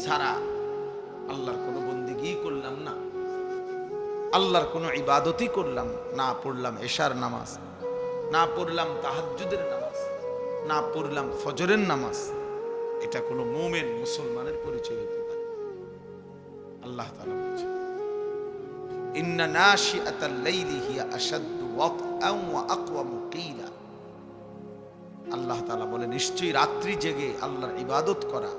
ছাড়া আল্লাহর কোনো বন্দেগী করলাম না, আল্লাহর কোনো ইবাদতই করলাম না, পড়লাম এশার নামাজ, না পড়লাম তাহাজ্জুদের নামাজ, না পড়লাম ফজরের নামাজ, এটা কোনো মুমিন মুসলমানের পরিচয় হতে পারে। আল্লাহ তাআলা বলেছেন, ইন্না নাশিআতাল লাইলি হিয়া আশাদ্দু ওয়াতআন ওয়া আকওয়ামু কিলা। আল্লাহ তাআলা বলে, নিশ্চয়ই রাত্রি জেগে আল্লাহর ইবাদত করা,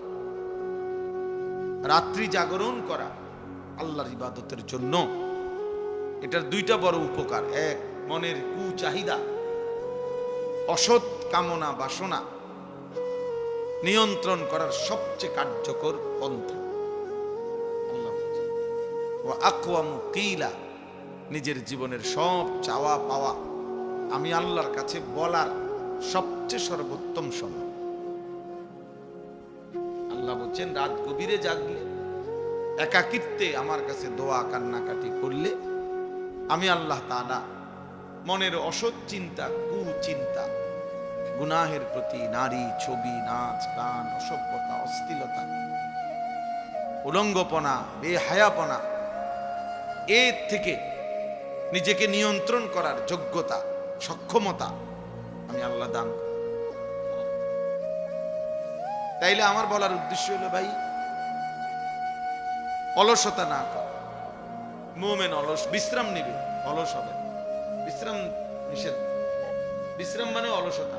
রাত্রি জাগরণ করা আল্লাহর ইবাদতের জন্য, এটার দুইটা বড় উপকার। এক, মনের কুচাহিদা, অসৎ কামনা বাসনা নিয়ন্ত্রণ করার সবচেয়ে কার্যকর পন্থা। আল্লাহ বলেছেন, ওয়া আকওয়ামু কিলা, নিজের জীবনের সব চাওয়া পাওয়া আমি আল্লাহর কাছে বলার সবচেয়ে সর্বোত্তম সময়। আল্লাহ বলছেন, রাত গভীরে জাগলে, একাকিত্বে আমার কাছে দোয়া কান্নাকাটি করলে আমি আল্লাহ তাআলা মনের অসৎ চিন্তা, কুচিন্তা, গুনাহের প্রতি, নারী, ছবি, নাচ, গান, অসভ্যতা, অশ্লীলতা, উলঙ্গপনা, বেহায়াপনা, এর থেকে নিজেকে নিয়ন্ত্রণ করার যোগ্যতা, সক্ষমতা আমি আল্লাহ দান করি। তাইলে আমার বলার উদ্দেশ্য হলো, ভাই, অলসতা না কর। মুমিন অলস, বিশ্রাম নিবে, অলস হবে। বিশ্রাম নিষেধ। বিশ্রাম মানে অলসতা।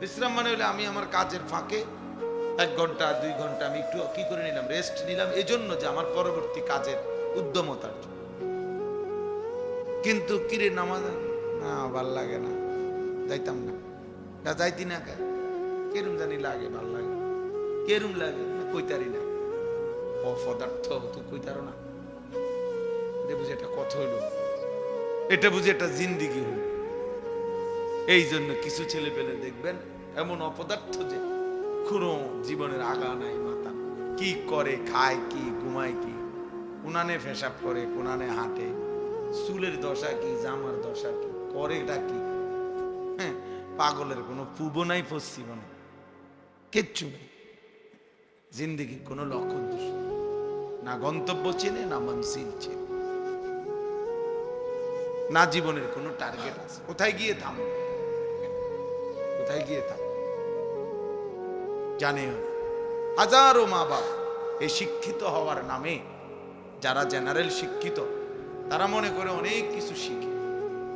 বিশ্রাম মানে হলে আমি আমার কাজের ফাঁকে 1 ঘন্টা 2 ঘন্টা আমি একটু কি করে নিলাম, রেস্ট নিলাম, এজন্য যে আমার পরবর্তী কাজের উদ্যমতার জন্য। কিন্তু কিরে নামাজ না ভাল লাগে না, যাইতাম না, যাইতি না, কেরুম জানি লাগে, ভাল লাগে, কেরুম লাগে কইতারি না, অপদার্থ তুই কইতারো না। এটা বুঝে একটা কথা হইল, এটা বুঝে একটা জিন্দিগি হইল। এই জন্য কিছু ছেলে পেলে দেখবেন এমন অপদার্থ যে কোনো জীবনের আগা নাই, মাথা, কি করে, খায় কি, ঘুমায় কি, কোনানে পেশাব করে, কোনানে হাঁটে, চুলের দশা কি, জামার দশা কি, করেটা কি, হ্যাঁ, পাগলের কোনো পূব নাই, পশ্চিম নাই, কিচ্ছু নেই। জিন্দিগির কোনো লক্ষ্য উদ্দেশ্য না, গন্তব্য চেনে না, মনসিল চেনে না, জীবনের কোনো টার্গেট আছে, কোথায় গিয়ে থামবে, কোথায় গিয়ে থামবে জানেও না। হাজারো মা বাপ এই শিক্ষিত হওয়ার নামে, যারা জেনারেল শিক্ষিত, তারা মনে করে অনেক কিছু শিখে।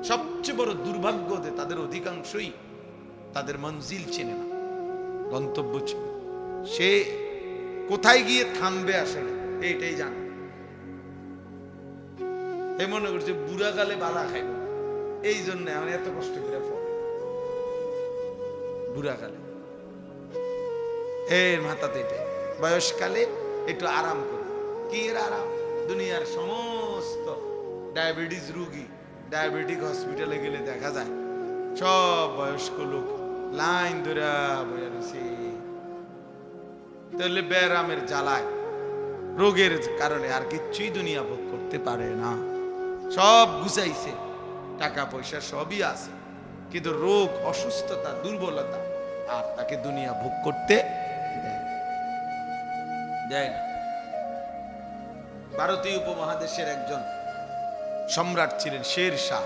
সবচেয়ে বড় দুর্ভাগ্য যে তাদের অধিকাংশই তাদের মঞ্জিল চেনে না, গন্তব্য চেনে। সে কোথায় গিয়ে থামবে আসলে এইটাই জানে। এই মনে করছে বুড়া গালে বালা খাইব, এই জন্য আমি এত কষ্ট করে পড়ে বুড়া গালে, এর মাথাতে এটাই। বয়সকালে একটু আরাম করি, কি এর আরাম? দুনিয়ার সমস্ত ডায়াবেটিস রোগী, ডায়াবেটিক হসপিটালে গেলে দেখা যায় সব বয়স্ক লোক লাইন ধরে বইয়া রয়েছে। তাহলে ব্যারামের জ্বালায়, রোগের কারণে আর কিচ্ছুই দুনিয়া ভোগ করতে পারে না। সব গুছাইছে, টাকা পয়সা সবই আছে, কিন্তু রোগ, অসুস্থতা, দুর্বলতা আর তাকে দুনিয়া ভোগ করতে দেয় না। ভারতীয় উপমহাদেশের একজন সম্রাট ছিলেন শের শাহ,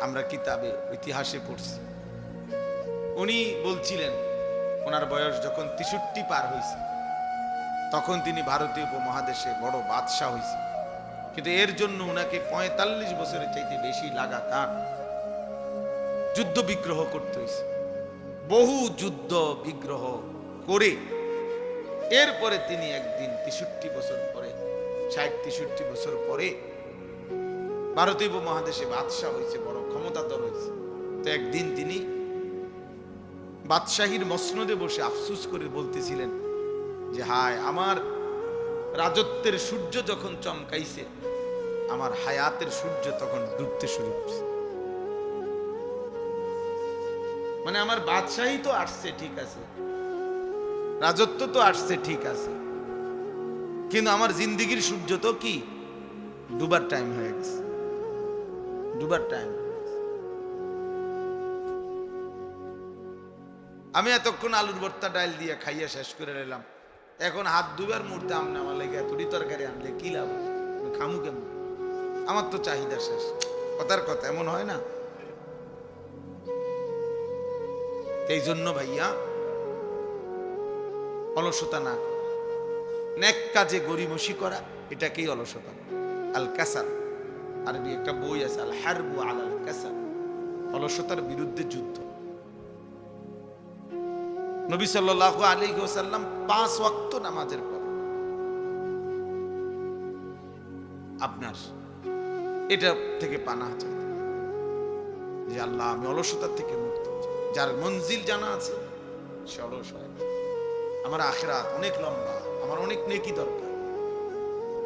আমরা কিতাবে ইতিহাসে পড়ছি। উনি বলছিলেন ওনার বয়স যখন 63 পার হয়েছে, তখন তিনি ভারতীয় উপমহাদেশে বড় বাদশাহ হয়েছে। কিন্তু এর জন্য উনাকে 45 বছরের চাইতে বেশি লাগাতার যুদ্ধ বিগ্রহ করতে হয়েছে। বহু যুদ্ধ বিগ্রহ করে এরপরে তিনি একদিন 63 বছর পরে, 60-63 বছর পরে ভারতীয় উপমহাদেশে বাদশাহ হয়েছে, বড় ক্ষমতাধর হয়েছে। তো একদিন তিনি বাদশাহীর মসনদে বসে আফসোস করে বলতেছিলেন যে, হায়, আমার রাজত্বের সূর্য যখন চমকাইছে, আমার হায়াতের সূর্য তখন ডুবতে শুরু করছে। মানে আমার বাদশাহী তো আসছে ঠিক আছে, রাজত্ব তো আসছে ঠিক আছে, কিন্তু আমার জিন্দিগির সূর্য তো কি ডুবার টাইম হয়ে গেছে, ডুবার টাইম। আমি এতক্ষণ আলুর ভর্তা ডাল দিয়ে খাইয়া শেষ করে নিলাম, এখন হাত দুবার মুড়তে আমনে আমার লেগে এতটি তরকারি আনলে কি লাভ, আমি খামু কেমন? আমার তো চাহিদা শেষ। কথার কথা এমন হয় না? এই জন্য ভাইয়া অলসতা না, নেক কাজে গরিমসি করা, এটাকেই অলসতা। আল কাসাল, আরবি একটা বই আছে, আল হারবু আলাল কাসাল, অলসতার বিরুদ্ধে যুদ্ধ। নবী সাল্লাল্লাহু আলাইহি ওয়াসাল্লাম 5 ওয়াক্ত নামাজের পর আপনার এটা থেকে পানাহ চাই যে আল্লাহ আমি অলসতার থেকে মুক্ত। যার মঞ্জিল জানা আছে সে অলস হয় না। আমার আখিরাত অনেক লম্বা, আমার অনেক নেকি দরকার,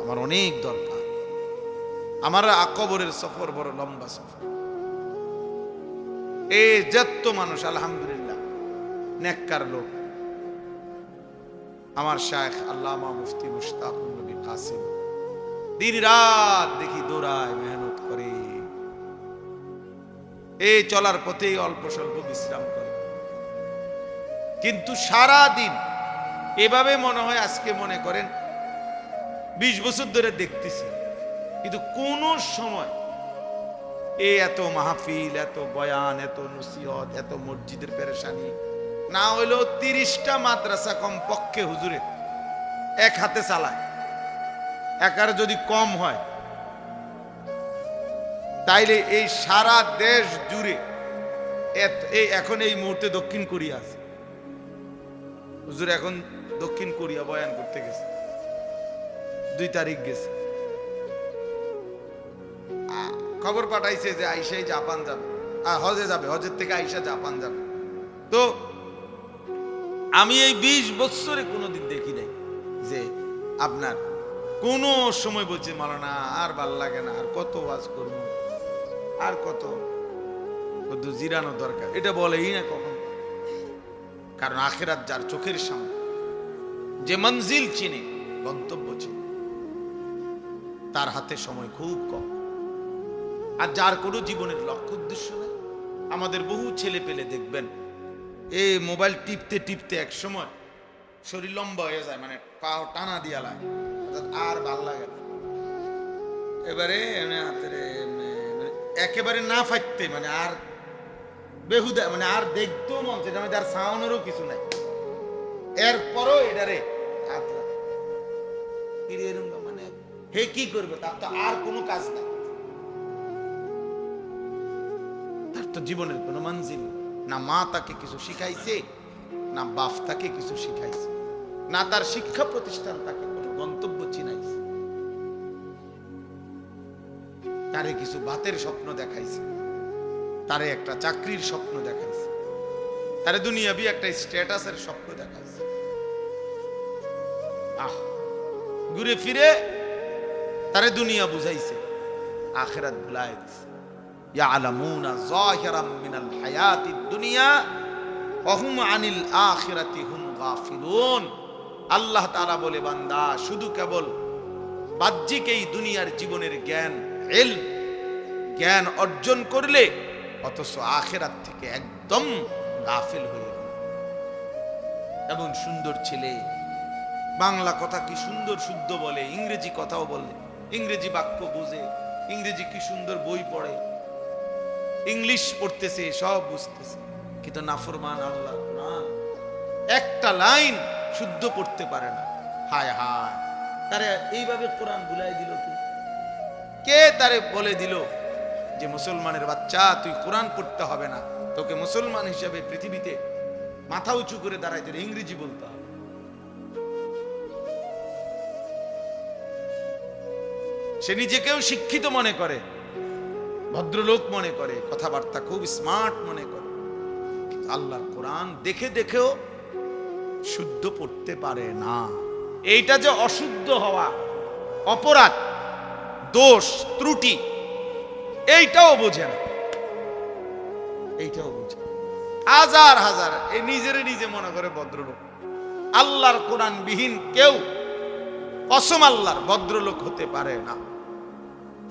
আমার অনেক দরকার। আমার কবরের সফর বড় লম্বা সফর। এই যত মানুষ আলহামদুলিল্লাহ নেককার লোক, আমার শায়েখ আল্লামা মুফতি মুশতাকুর নবী কাসিম দিন রাত দেখি দৌড়ায়, মেহনত করে, এই চলার পথেই অল্প স্বল্প বিশ্রাম করে, কিন্তু সারা দিন এভাবে মনে হয় আজকে মনে করেন 20 বছর ধরে দেখতেছি, কিন্তু কোন সময় এত মাহফিল, এত বয়ান, এত নসিহত, এত মসজিদের পেরেশানি না হইলেও 30টা মাদ্রাসা কম পক্ষে হুজুরে এক হাতে চালায়। একার যদি কম হয় তাইলে এই সারা দেশ জুড়ে এখন এই মুহূর্তে দক্ষিণ কোরিয়া আছে। হুজুর এখন দক্ষিণ কোরিয়া বয়ান করতে গেছে, 2 তারিখ গেছে, খবর পাঠাইছে যে আইসাই জাপান যাবে, হজে যাবে, হজের থেকে আইসা জাপান যাবে। তো আমি এই 20 বছরে কোনোদিন দেখি নাই যে আপনার কোন সময় বলছে মাওলানা আর ভাল লাগে না, আর কত ওয়াজ করব, আর কত জিরানো দরকার, এটা বলেই না কখন। কারণ আখিরাত যার চোখের সামনে, যে মঞ্জিল চিনে, গন্তব্য চিনে, তার হাতে সময় খুব কম। আর যার কোনো জীবনের লক্ষ্য উদ্দেশ্য নেই, আমাদের বহু ছেলে পেলে দেখবেন এই মোবাইল টিপতে টিপতে এক সময় শরীর লম্বা হয়ে যায়, মানে পাও টানা দিয়া লাগে, আর ভাল লাগে না। এবারে একেবারে না ফাইতে, মানে আর বেহুদা, মানে আর দেখতেও মন চায় না, আর সাউনেরও কিছু নাই, এরপরও এটারে মানে হে কি করবে, তার তো আর কোনো কাজ নাই, তার তো জীবনের কোনো মঞ্জিল না। মা তাকে কিছু শিখাইছে, না বাপ তাকে কিছু শিখাইছে, না তার শিক্ষা প্রতিষ্ঠান তাকে কোনো গন্তব্য চিনাইছে। তারে কিছু ভাতের স্বপ্ন দেখাইছে, তারে একটা চাকরির স্বপ্ন দেখাইছে, তারে দুনিয়াবি একটা স্ট্যাটাসের স্বপ্ন দেখাইছে। ঘুরে ফিরে তারে দুনিয়া বুঝাইছে, আখিরাত ভুলাই দিছে। ইয়ালামুনা যাহিরাম মিনাল হায়াতিদ দুনিয়া ওয়া হুম আনিল আখিরাতি হুম গাফিলুন। আল্লাহ তাআলা বলে, বান্দা শুধু কেবল বাহ্যিক এই দুনিয়ার জীবনের জ্ঞান, ইলম জ্ঞান অর্জন করলে অথচ আখিরাত থেকে একদম গাফিল হয়ে গেল। এমন সুন্দর ছেলে, বাংলা কথা কি সুন্দর শুদ্ধ বলে, ইংরেজি কথাও বলে, ইংরেজি বাক্য বুঝে, ইংরেজি কি সুন্দর বই পড়ে, ইংলিশ পড়তেছে, সব বুঝতেছে, কিন্তু নাফরমান আল্লাহ না, একটা লাইন শুদ্ধ পড়তে পারে না। হায় হায়, তারে এইভাবে কোরআন ভুলাই দিল। কে তারে বলে দিল যে মুসলমানের বাচ্চা তুই কোরআন পড়তে হবে না, তোকে মুসলমান হিসেবে পৃথিবীতে মাথা উঁচু করে দাঁড়াইতে ইংরেজি বলতে হবে? সে নিজেকেও শিক্ষিত মনে করে, ভদ্রলোক মনে করে, কথাবার্তা খুব স্মার্ট মনে করে, কিন্তু আল্লাহর কোরআন দেখে দেখেও শুদ্ধ পড়তে পারে না। এইটা যে অশুদ্ধ হওয়া, অপরাধ, দোষ, ত্রুটি, এইটাও বোঝে না, এইটাও বোঝে। হাজার হাজার এই নিজেরে নিজে মনে করে ভদ্রলোক। আল্লাহর কোরআন বিহীন কেউ কসম আল্লাহর ভদ্রলোক হতে পারে না।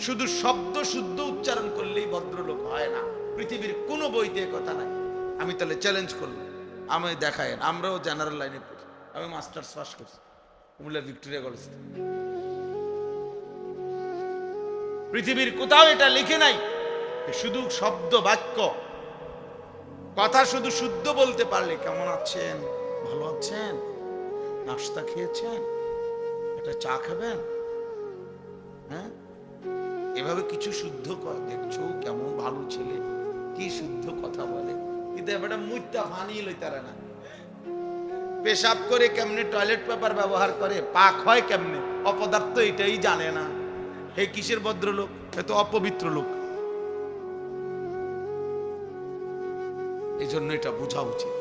শুধু শব্দ শুদ্ধ উচ্চারণ করলেই ভদ্রলোক হয় না, পৃথিবীর কোনো বইতে কথা নাই। আমি তাহলে চ্যালেঞ্জ করলাম, আমি দেখায়েন, আমরাও জেনারেল লাইনে পড়ি, আমি মাস্টার্স পাস করছি কুমিল্লা ভিক্টোরিয়া কলেজ থেকে। পৃথিবীর কোথাও এটা লিখে নাই। শুধু শব্দ বাক্য কথা শুধু শুদ্ধ বলতে পারলে, কেমন আছেন, ভালো আছেন, নাস্তা খেয়েছেন, একটা চা খাবেন, হ্যাঁ, এভাবে কিছু শুদ্ধ দেখছো কেমন ভালো ছেলে, কি শুদ্ধ কথা বলে। কিন্তু এবার মুইতা পানি লইতারা না, পেশাব করে কেমনে, টয়লেট পেপার ব্যবহার করে, পাক হয় কেমনে, অপদার্থ এটাই জানে না। হে কিসের ভদ্রলোক, এ তো অপবিত্র লোক। এই জন্য এটা বোঝা উচিত।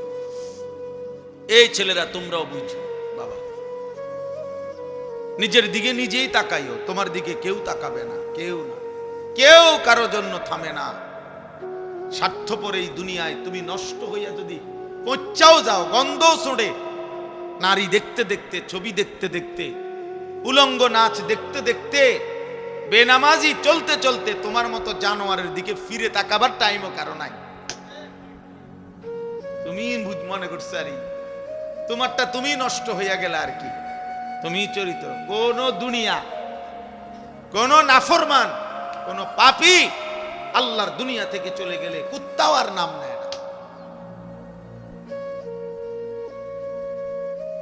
এই ছেলেরা তোমরাও বুঝো বাবা, নিজের দিকে নিজেই তাকাইও, তোমার দিকে কেউ তাকাবে না, কেউ না, কেউ কারো জন্য থামে না। স্বার্থপর এই দুনিয়ায় তুমি নষ্ট হইয়া যদি পচাও যাও, গন্ধ ছড়ে, নারী দেখতে দেখতে, ছবি দেখতে দেখতে, উলঙ্গ নাচ দেখতে দেখতে, বেনামাজি চলতে চলতে তোমার মতো জানোয়ারের দিকে ফিরে তাকাবার টাইমও কারো নাই। তুমি মনে করছো আরে তোমারটা তুমি নষ্ট হইয়া গেলে আর কি, তুমি চরিত। কোন দুনিয়া, কোন নাফরমান, কোন পাপী আল্লাহর দুনিয়া থেকে চলে গেলে কুত্তাও আর নাম নেয় না,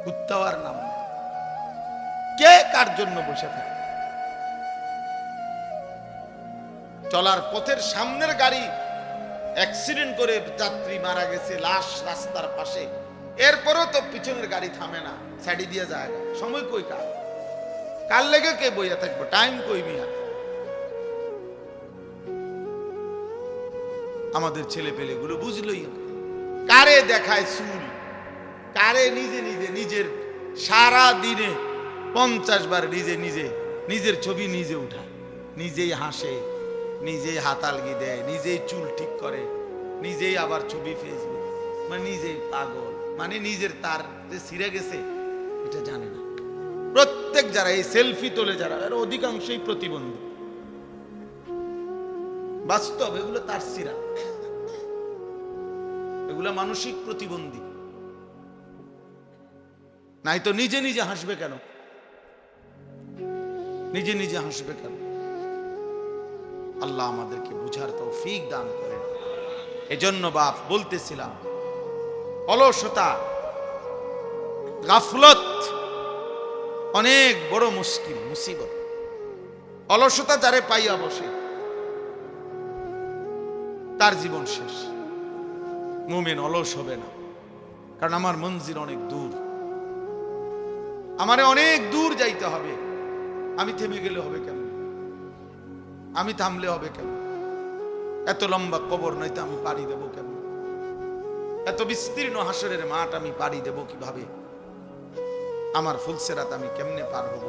কুত্তাও আর নাম নেয়। কে কার জন্য বসে থাকে? চলার পথের সামনের গাড়ি অ্যাক্সিডেন্ট করে যাত্রী মারা গেছে, লাশ রাস্তার পাশে, এরপরও তো পিছনের গাড়ি থামে না, সাইডে দিয়ে যায়। সময় কই কার, কার লেগে কে বইয়া থাকবো, টাইম কই মিয়া। আমাদের ছেলে পেলে গুলো বুঝলই না, কারে দেখায় চুল, কারে নিজে নিজে নিজের সারা দিনে 50 বার নিজে নিজে নিজের ছবি নিজে উঠায়, নিজেই হাসে, নিজেই হাতালগি দেয়, নিজেই চুল ঠিক করে, নিজেই আবার ছবি ফেসবুক, মানে নিজেই পাগল, মানে নিজের তার যে ছিঁড়ে গেছে এটা জানে না। প্রত্যেক যারা এই সেলফি তোলে যারা, এর অধিকাংশই প্রতিবন্ধী, বাস্তব এগুলো তার ছিঁড়া, এগুলো মানসিক প্রতিবন্ধী। নাই তো নিজে নিজে হাসবে কেন, নিজে নিজে হাসবে কেন? আল্লাহ আমাদেরকে বুঝার তৌফিক দান করেন। এজন্য বাপ বলতেছিলাম, অলসতা, গাফলত অনেক বড় মুশকিল, মুসিবত। অলসতা যারে পাইয়া বসে তার জীবন শেষ। মুমিন অলস হবে না, কারণ আমার মঞ্জিল অনেক দূর, আমারে অনেক দূর যাইতে হবে। আমি থেমে গেলে হবে কেন, আমি থামলে হবে কেন? এত লম্বা কবর নয়তো আমি পাড়ি দেব কেন? এত বিস্তীর্ণ হাসরের মাঠ আমি পাড়ি দেব কিভাবে? আমার ফুলসেরাত আমি কেমনে পার হব?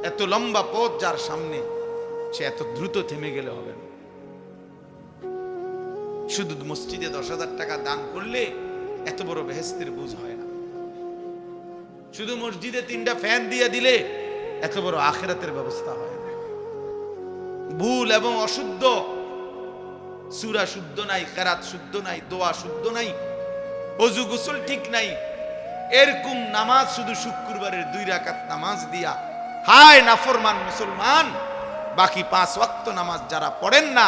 এত লম্বা পথ যার সামনে, সে এত দ্রুত থেমে গেলে হবে না। শুধু মসজিদে 10,000 টাকা দান করলে এত বড় বেহেশতের বুঝ হয় না। শুধু মসজিদে 3টা ফ্যান দিয়ে দিলে এত বড় আখিরাতের ব্যবস্থা হয় না। ভুল এবং অশুদ্ধ, সূরা শুদ্ধ নাই, কেরাত শুদ্ধ নাই, দোয়া শুদ্ধ নাই, ওযু গোসল ঠিক নাই, এরকম নামাজ শুধু শুক্রবারের 2 রাকাত নামাজ দিয়া, হায় নাফরমান মুসলমান, বাকি 5 ওয়াক্ত নামাজ যারা পড়েন না,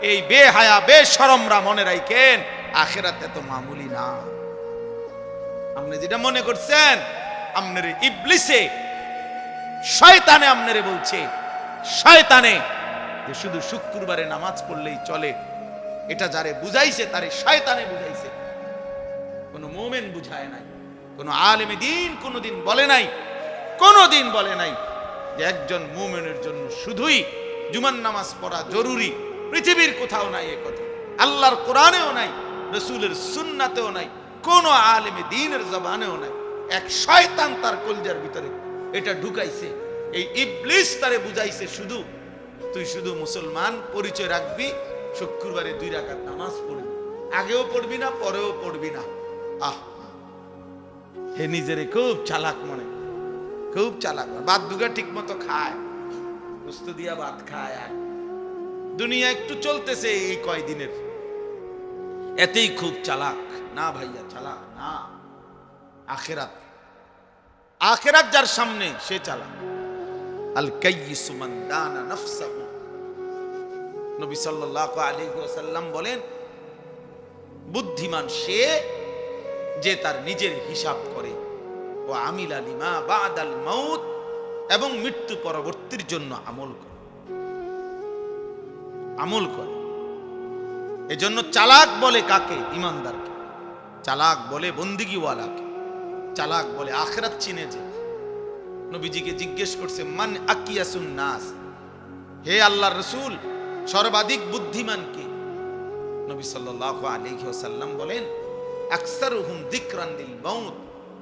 এই বেহায়া বেশরমরা মনে রাখেন আখিরাতে তো মামুলি না। আপনি যেটা মনে করছেন, আপনার ইবলিসে শয়তানে আপনারে বলছে, শয়তানে যে শুধু শুক্রবারে নামাজ পড়লেই চলে, এটা যারে বুঝাইছে তারে শয়তানে বুঝাইছে, কোন মুমিন বুঝায় নাই। কোন আলেমে দ্বীন কোনদিন বলে নাই, কোনদিন বলে নাই যে একজন মুমিনের জন্য শুধুই জুমার নামাজ পড়া জরুরি। পৃথিবীর কোথাও নাই এ কথা, আল্লাহর কোরআনেও নাই, রাসূলের সুন্নাতেও নাই, কোন আলেমে দ্বীনের জবানেও নাই। এক শয়তান তার কলজার ভিতরে এটা ঢুকাইছে, এই ইবলিস তারে বুঝাইছে শুধু তুই শুধু মুসলমান পরিচয় রাখবি, শুক্রবারে 2 রাকাত নামাজ পড়বি, আগেও পড়বি না পরেও পড়বি না। আহ, হে নিজেরে খুব চালাক মনে, খুব চালাক। ভাত দুগা ঠিক মতো খায়, গোস্ত দিয়া ভাত খায়, আর দুনিয়া একটু চলতেছে এই কয়দিনের, এতেই খুব চালাক। না ভাইয়া চালাক না, আখিরাত, আখিরাত যার সামনে সে চালাক। আল কাইয়িসু মান দানা নাফসাহু, নবী সাল্লাল্লাহু আলাইহি ওয়াসাল্লাম বলেন, বুদ্ধিমান সে যে তার নিজের হিসাব করে, ও আমিলা লিমা বাদাল মাউত, এবং মৃত্যু পরবর্তীর জন্য আমল করে, আমল করে। এজন্য চালাক বলে কাকে? ইমানদারকে। চালাক বলে বন্দিগিওয়ালাকে। চালাক বলে আখিরাত চিনে যে। নবীজিকে জিজ্ঞেস করছে, মান আকিয়াসুন নাস, হে আল্লাহর রাসূল সর্বাধিক বুদ্ধিমান কে? নবী সাল্লাল্লাহু আলাইহি ওয়াসাল্লাম বলেন, আকসারুহুম যিকরান লিল মাউত,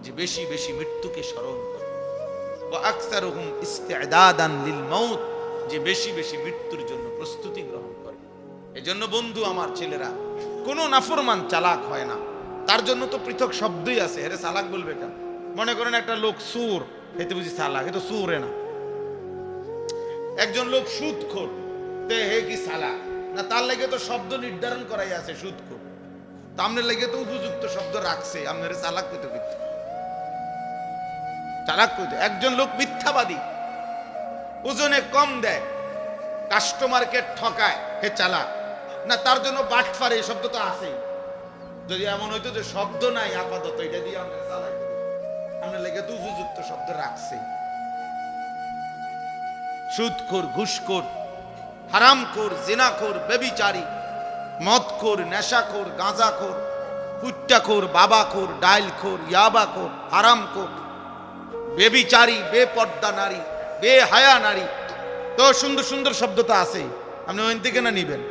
যে বেশি বেশি মৃত্যুকে স্মরণ করে, ওয়া আকসারুহুম ইস্তিদাদান লিল মাউত, যে বেশি বেশি মৃত্যুর জন্য প্রস্তুতি গ্রহণ করে। এজন্য বন্ধু আমার, ছেলেরা, কোনো নাফরমান চালাক হয় না। তার জন্য তো পৃথক শব্দই আছে। এরে চালাক বলবে কেন? মনে করেন একটা লোক সুর, এতে বুঝি চালাক? এ তো সুরে না। একজন লোক সুদখোর, তে হে কি চালাক না? তার লাগে তো শব্দ নির্ধারণ করাই আছে সুদখোর। তা আপনার লাগে তো উপযুক্ত শব্দ রাখছে। আপনার চালাক কইতে কইতে, চালাক কইতে। একজন লোক মিথ্যাবাদী, ওজনে কম দেয়, কাস্টমারকে ঠকায়, হে চালাক না? তার জন্য বাটফার, এই শব্দ তো আছেই। যদি এমন হইতো যে শব্দ নাই আপাতত, এটা দিয়ে আমরা চালাই, আমরা লেগে তো উপযুক্ত শব্দ রাখছে। সুদখোর, ঘুষখোর, হারামখোর, জিনাখোর, ব্যভিচারী, মদখোর, নেশাখোর, গাঁজাখোর, কুট্টাখোর, বাবাখোর, ডাইলখোর, ইয়াবাখোর, হারামখোর, ব্যভিচারী, বেপর্দা নারী, বেহায়া নারী, তো সুন্দর সুন্দর শব্দ তো আছে। আপনি ওই থেকে না নিবেন।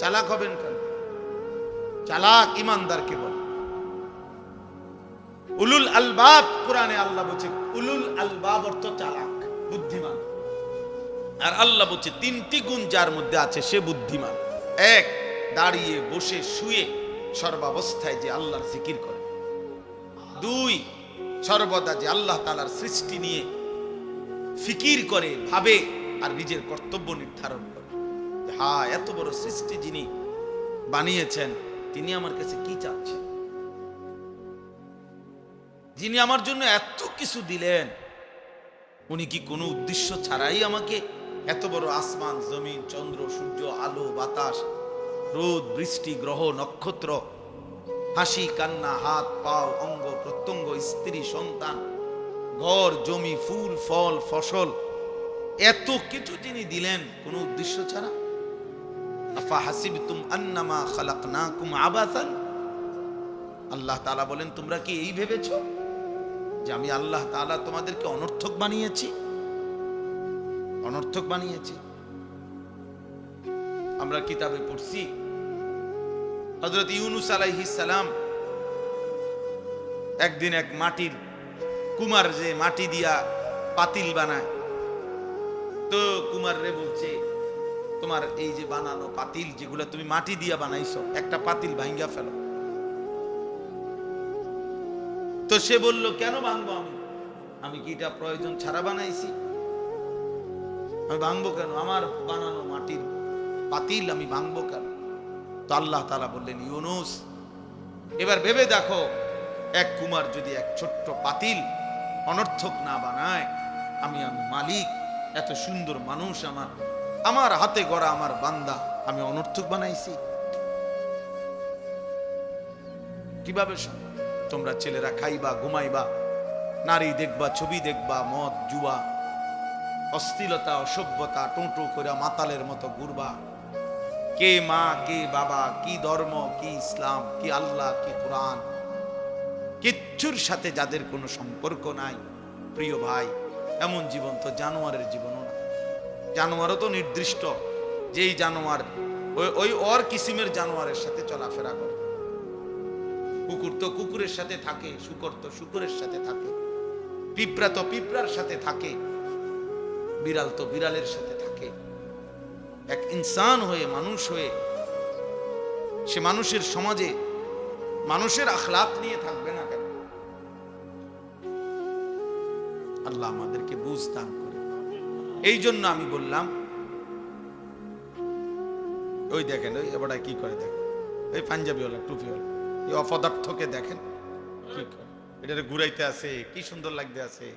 চালাক হবেন কেন? চালাক ইমানদারকে বলে। উলুল আলবাব, কোরআনে আল্লাহ বলছে উলুল আলবাব অর্থ চালাক, বুদ্ধিমান। আর আল্লাহ বলছে তিনটি গুণ যার মধ্যে আছে সে বুদ্ধিমান। এক, দাঁড়িয়ে বসে শুয়ে সর্বাবস্থায় যে আল্লাহর জিকির করে। দুই, সর্বদা যে আল্লাহ তাআলার সৃষ্টি নিয়ে ফিকির করে, ভাবে, আর নিজের কর্তব্য নির্ধারণ করে। হ্যাঁ, এত বড় সৃষ্টি যিনি বানিয়েছেন, তিনি আমার কাছে কি চাচ্ছেন? যিনি আমার জন্য এত কিছু দিলেন, উনি কি কোনো উদ্দেশ্য ছাড়াই আমাকে এত বড় আসমান, জমিন, চন্দ্র, সূর্য, আলো, বাতাস, রোদ, বৃষ্টি, গ্রহ, নক্ষত্র, হাসি, কান্না, হাত, পাও, অঙ্গ প্রত্যঙ্গ, স্ত্রী, সন্তান, ঘর, জমি, ফুল, ফল, ফসল, এত কিছু যিনি দিলেন কোনো উদ্দেশ্য ছাড়া? আফা হাসিবতুম আন্নামা খালাকনাকুম আবাসান, আল্লাহ তাআলা বলেন, তোমরা কি এই ভেবেছো যে আমি আল্লাহ তাআলা তোমাদেরকে অনর্থক বানিয়েছি? অনর্থক বানিয়েছি। আমরা কিতাবে পড়ছি হযরত ইউনূস আলাইহিস সালাম একদিন এক মাটির কুমার, যে মাটি দিয়া পাতিল বানায়, তো কুমার রে বলছে, তোমার এই যে বানানো পাতিল যেগুলো তুমি মাটি দিয়া বানাইছো, একটা পাতিল ভাঙ্গা ফেলো। তো সে বলল, কেন ভাঙবো? আমি কি এটা প্রয়োজন ছাড়া বানাইছি? আমি ভাঙবো কেন? আমার বানানো মাটির পাতিল আমি ভাঙবো কেন? তো আল্লাহ তাআলা বললেন, ইউনূস, এবার ভেবে দেখো, এক কুমার যদি এক ছোট্ট পাতিল অনর্থক না বানায়, আমি মালিক, এত সুন্দর মানুষ আমার হাতে গড়া আমার বান্দা, আমি অনর্থক বানাইছি? কিভাবে? তোমরা ছেলেরা খাইবা, ঘুমাইবা, নারী দেখবা, ছবি দেখবা, মদ, জুয়া, অশ্লীলতা, অসভ্যতা, টোটো করে মাতালের মতো ঘুরবা। কে মা, কে বাবা, কি ধর্ম, কি ইসলাম, কি আল্লাহ, কি কোরআন, কিচ্ছুর সাথে যাদের কোনো সম্পর্ক নাই, প্রিয় ভাই, এমন জীবন তো জানোয়ারের জীবনও না। জানোয়ারও তো নির্দিষ্ট, যেই জানোয়ার ওই ওর কিসিমের জানোয়ারের সাথে চলাফেরা করে। কুকুর তো কুকুরের সাথে থাকে, শূকর তো শূকরের সাথে থাকে, পিঁপড়া তো পিঁপড়ার সাথে থাকে, বিড়াল তো বিড়ালের সাথে থাকে। এক ইনসান হয়ে, মানুষ হয়ে, সে মানুষের সমাজে মানুষের আখলাক নিয়ে থাকবে না কেন? আল্লাহ আমাদেরকে বুঝ দান করে। এই জন্য আমি বললাম, ওই দেখেন, ওই এবারে কি করে দেখেন, ওই পাঞ্জাবিওয়ালা, টুপিওয়ালা, এই অপদার্থকে দেখেন কি করে। এটারে ঘুরাইতে আছে, কি সুন্দর লাগতে আছে।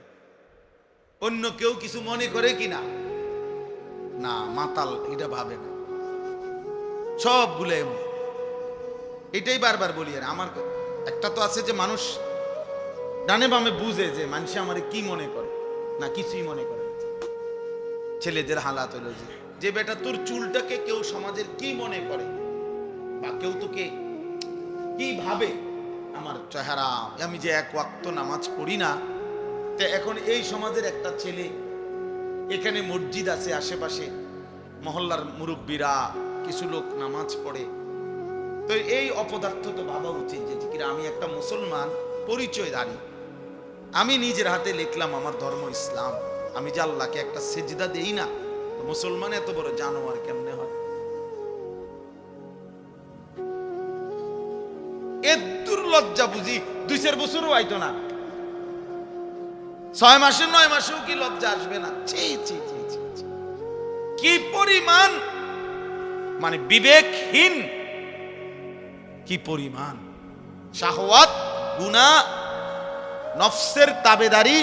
অন্য কেউ কিছু মনে করে কিনা? না, মাতাল এটা ভাবে না, সবগুলো এমন। এটাই বারবার বলি। আর আমার একটা তো আছে যে মানুষ ডানে বামে বুঝে যে মানুষ আমারে কি মনে করে, না কিছুই মনে করে না। ছেলেদের হালাত হলো যে বেটা তোর চুলটাকে কেউ সমাজের কি মনে করে, বা কেউ তোকে কি ভাবে, আমার চেহারা, আমি যে এক ওয়াক্ত নামাজ পড়ি না, তো এখন এই সমাজের একটা ছেলে, এখানে মসজিদ আছে আশেপাশে, মহল্লার মুরব্বীরা কিছু লোক নামাজ পড়ে, তো এই অপদার্থ তো ভাবা উচিত যে কিরা আমি একটা মুসলমান পরিচয়ধারী, আমি নিজের হাতে লিখলাম আমার ধর্ম ইসলাম, আমি যে আল্লাহকে একটা সেজদা দেই না, তো মুসলমান এত বড় জানোয়ার কেমনে হয়? এ দুর্লজ্জা বুঝি 2-4 বছরও আইতো না, 6 মাসে 9 মাসেও কি লজ্জা আসবে না? ছি ছি ছি ছি, কি পরিমাণ মানে বিবেকহীন, কি পরিমাণ শাহওয়াত, গুনাহ, নফসের তাবেদারি,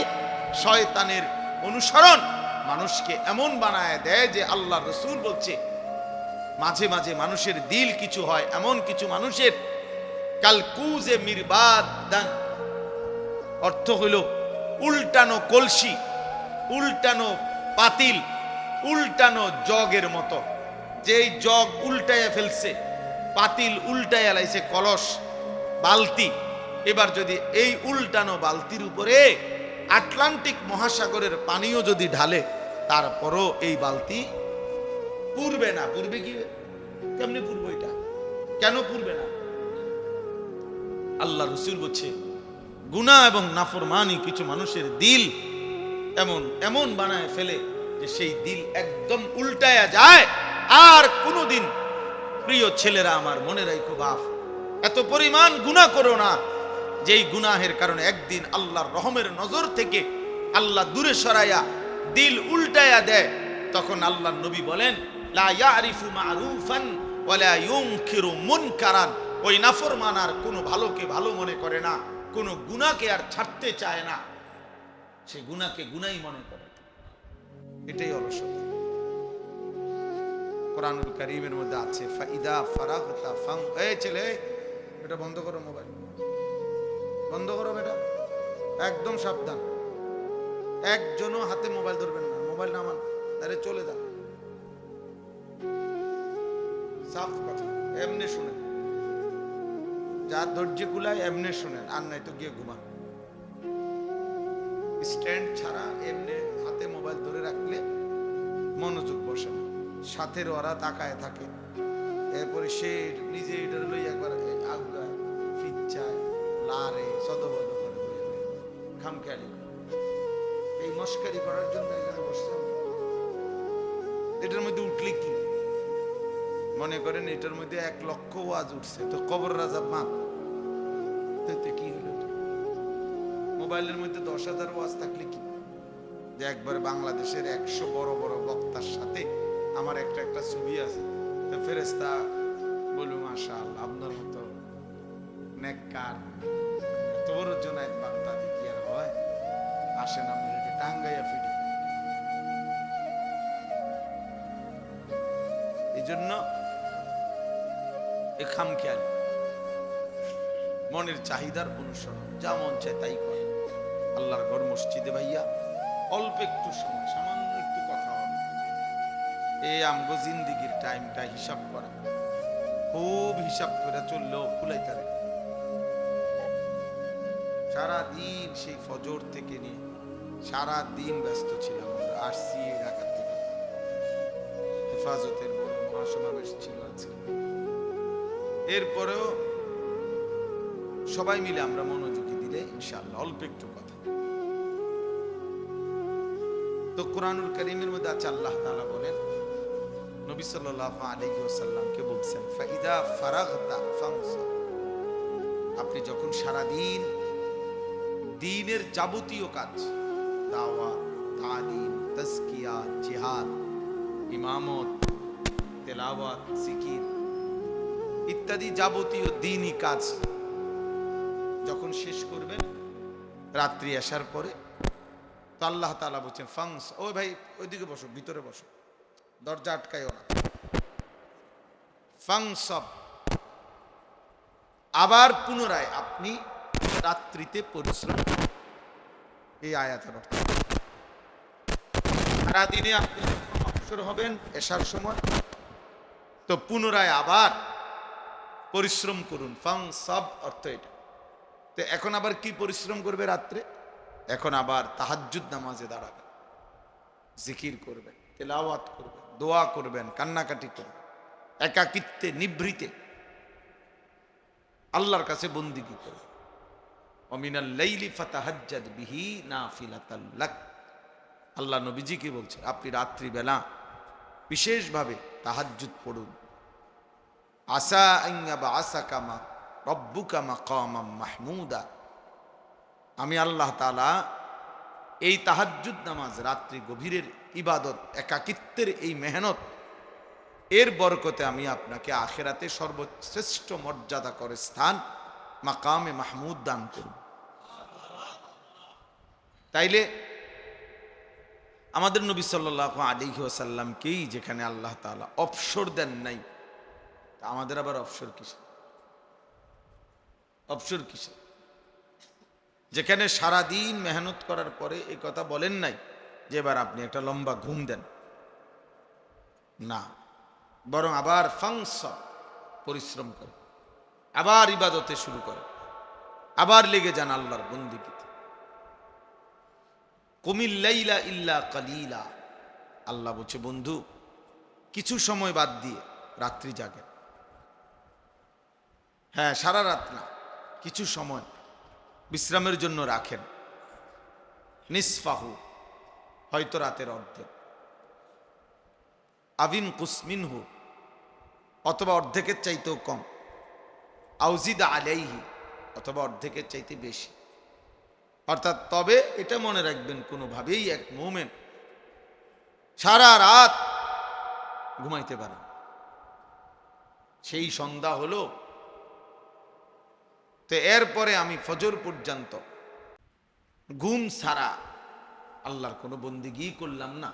শয়তানের অনুসরণ মানুষকে এমন বানায় দেয় যে আল্লাহ রাসূল বলছে মাঝে মাঝে মানুষের দিল কিছু হয় এমন কিছু মানুষের, কালকুজে মিরবাদান, অর্থ হইল উল্টানো কলসি, উল্টানো পাতিল, উল্টানো জগের মতো। যেই জগ উল্টাইয়া ফেলছে, পাতিল উল্টাইয়া লাইছে, কলস, বালতি, এবার যদি এই উল্টানো বালতির উপরে আটলান্টিক মহাসাগরের পানিও যদি ঢালে, তারপরও এই বালতি পুরবে না। পুরবে কি? কেমনে পুরবে? এটা কেন পুরবে না? আল্লাহ রাসূল বলছে গুনাহ এবং নাফরমানি কিছু মানুষের দিল এমন এমন বানায় ফেলে যে সেই দিল একদম উল্টায়া যায়। আর কোনোদিন, প্রিয় ছেলেরা আমার মনে রাখো বাপ, এত পরিমাণ গুনাহ করো না যেই গুনাহের কারণে একদিন আল্লাহর রহমের নজর থেকে আল্লাহ দূরে সরাইয়া দিল উল্টায়া দেয়। তখন আল্লাহর নবী বলেন লা ইয়ারিফু মারুফান ওয়ালা ইউনকিরু মুনকারান, ওই নাফরমান আর কোনো ভালোকে ভালো মনে করে না, কোনো গুনাহকে আর ছাড়তে চায় না, সে গুনাহকে গুনাহই মনে করে। এটাই অলসতা। কোরআনুল কারীমের মধ্যে আছে ফাইদা ফারাগতা ফাং, এই ছেলে এটা বন্ধ করো, মোবাইল বন্ধ করো বেটা, একদম সাবধান, একজনও হাতে মোবাইল ধরবেন না, মোবাইল নামান, আরে চলে যা, সাফ কথা, এমনি শুনেন, যার ধৈর্য কুলায় এমনি শুনেন, আর নাই তো গিয়ে ঘুমান। স্ট্যান্ড ছাড়া এমনি হাতে মোবাইল ধরে রাখলে মনোযোগ বসে না, সাথের ওরা তাকায় থাকে, এরপরে সে নিজে এটার লই একবার আগুয়ায় ফিচ্ছায় লারে সদবদ করে খামখেয়ালি, এই মস্কারি করার জন্য এখানে বসছে। এটার মধ্যে উঠলে কি মনে করেন? এটার মধ্যে 1 লক্ষ ওয়াজ উঠছে, তো কবর রাজাব মাপ কি হলো? মোবাইলের মধ্যে 10,000 ওয়াজ থাকলে কি? যে একবার বাংলাদেশের 100 বড় বড় বক্তার সাথে আমার একটা ছবি আছে, তো ফেরেশতা বলু মাশাআল্লাহ, আপনার মতো নেককার এত বড় জনায়েত বাগদা কি আর হয়? আসেন আপনাকে টাঙ্গাইয়া ফিরি। এই জন্য এ খামখেয়ালি, মনের চাহিদার অনুসরণ, যা মন চায় তাই করে। আল্লাহর ঘর মসজিদে ভাইয়া অল্প একটু সময়, সামান্য একটু কথা হবে, এই আমগো জিন্দিগির টাইমটা হিসাব করা, খুব হিসাব করে চললেও ফুলাইতারে। সারা দিন সেই ফজর থেকে নিয়ে সারা দিন ব্যস্ত ছিলাম, আসছি ঢাকা থেকে, হেফাজতের বড় মহাসমাবেশ ছিল আজকে, এরপরেও সবাই মিলে আমরা মনোযোগী দিলে ইনশাআল্লাহ অল্প একটু কথা। তো কোরআনুল কারীমের মধ্যে আছে আল্লাহ তাআলা বলেন, নবী সাল্লাল্লাহু আলাইহি ওয়াসাল্লামকে বলছেন ফাইদা ফারাগতা ফানসাব, আপনি যখন সারা দিন দ্বীনের যাবতীয় কাজ, দাওয়াত, তালিম, তাজকিয়া, জিহাদ, ইমামত, তেলাওয়াত, জিকির ইত্যাদি যাবতীয় দ্বীনি কাজ যখন শেষ করবেন, রাত্রি আসার পরে তো আল্লাহ তাআলা বলছেন ফাংস, ও ভাই ওইদিকে বসো, ভিতরে বসো, দরজা আটকায়ও না। ফাংসব, আবার পুনরায় আপনি রাত্রিতে পরিশ্রম। এই আয়াতের অর্থ সারাদিনে আপনি অবসর হবেন এশার সময়, তো পুনরায় আবার পরিশ্রম করুন। ফাংসব অর্থ এটা। তো এখন আবার কি পরিশ্রম করবে রাত্রে? এখন আবার তাহাজ্জুদ নামাজে দাঁড়াবেন, জিকির করবেন, তেলাওয়াত করবেন, দোয়া করবেন, কান্নাকাটি করবেন, একাকিত্বে নিভৃতে আল্লাহর কাছে বন্দিগি করবেন। ওমিনাল লাইলি ফাতাহাজ্জাদ বিহি নাফিলাতাল লাক। আল্লাহ নবীজি কি বলছে? আপনি রাত্রিবেলা বিশেষভাবে তাহাজ্জুদ পড়ুন। আসা আইয়া বা আসা কামা রব্বুকা মাকামাম মাহমুদা। আমি আল্লাহ তাআলা এই তাহাজ্জুদ নামাজ, রাত্রি গভীরের ইবাদত, একাকিত্বের এই মেহনত, এর বরকতে আমি আপনাকে আখিরাতে সর্বশ্রেষ্ঠ মর্যাদা করে স্থান মাকামে মাহমুদ দান করব। তাইলে আমাদের নবী সাল্লাল্লাহু আলাইহি ওয়াসাল্লামকেই যেখানে আল্লাহ তাআলা অবসর দেন নাই, তা আমাদের আবার অবসর কিসে? অবসর কিসে? যেখানে সারাদিন মেহনত করার পরে এই কথা বলেন নাই যে এবার আপনি একটা লম্বা ঘুম দেন, না, বরং আবার ফাংশন, পরিশ্রম করে আবার ইবাদতে শুরু করে, আবার লেগে যান আল্লাহর বন্দেগীতে। কুমিল লাইলা ইল্লা কালিলা। আল্লাহ বলছে বন্ধু কিছু সময় বাদ দিয়ে রাত্রি জাগেন। হ্যাঁ, সারা রাত না, কিছু সময় বিশ্রামের জন্য রাখেন। নিসফাহু, হয়তো রাতের অর্ধেক, আবিন কুসমিনহু, অথবা অর্ধেকের চাইতেও কম, আউজিদ আলাইহি, অথবা অর্ধেকের চাইতে বেশি। অর্থাৎ তবে এটা মনে রাখবেন, কোনোভাবেই এক মুমিন সারা রাত ঘুমাইতে পারে, সেই সন্ধ্যা হলো তো এরপরে আমি ফজর পর্যন্ত ঘুম ছাড়া আল্লাহর কোনো বন্দেগী করলাম না,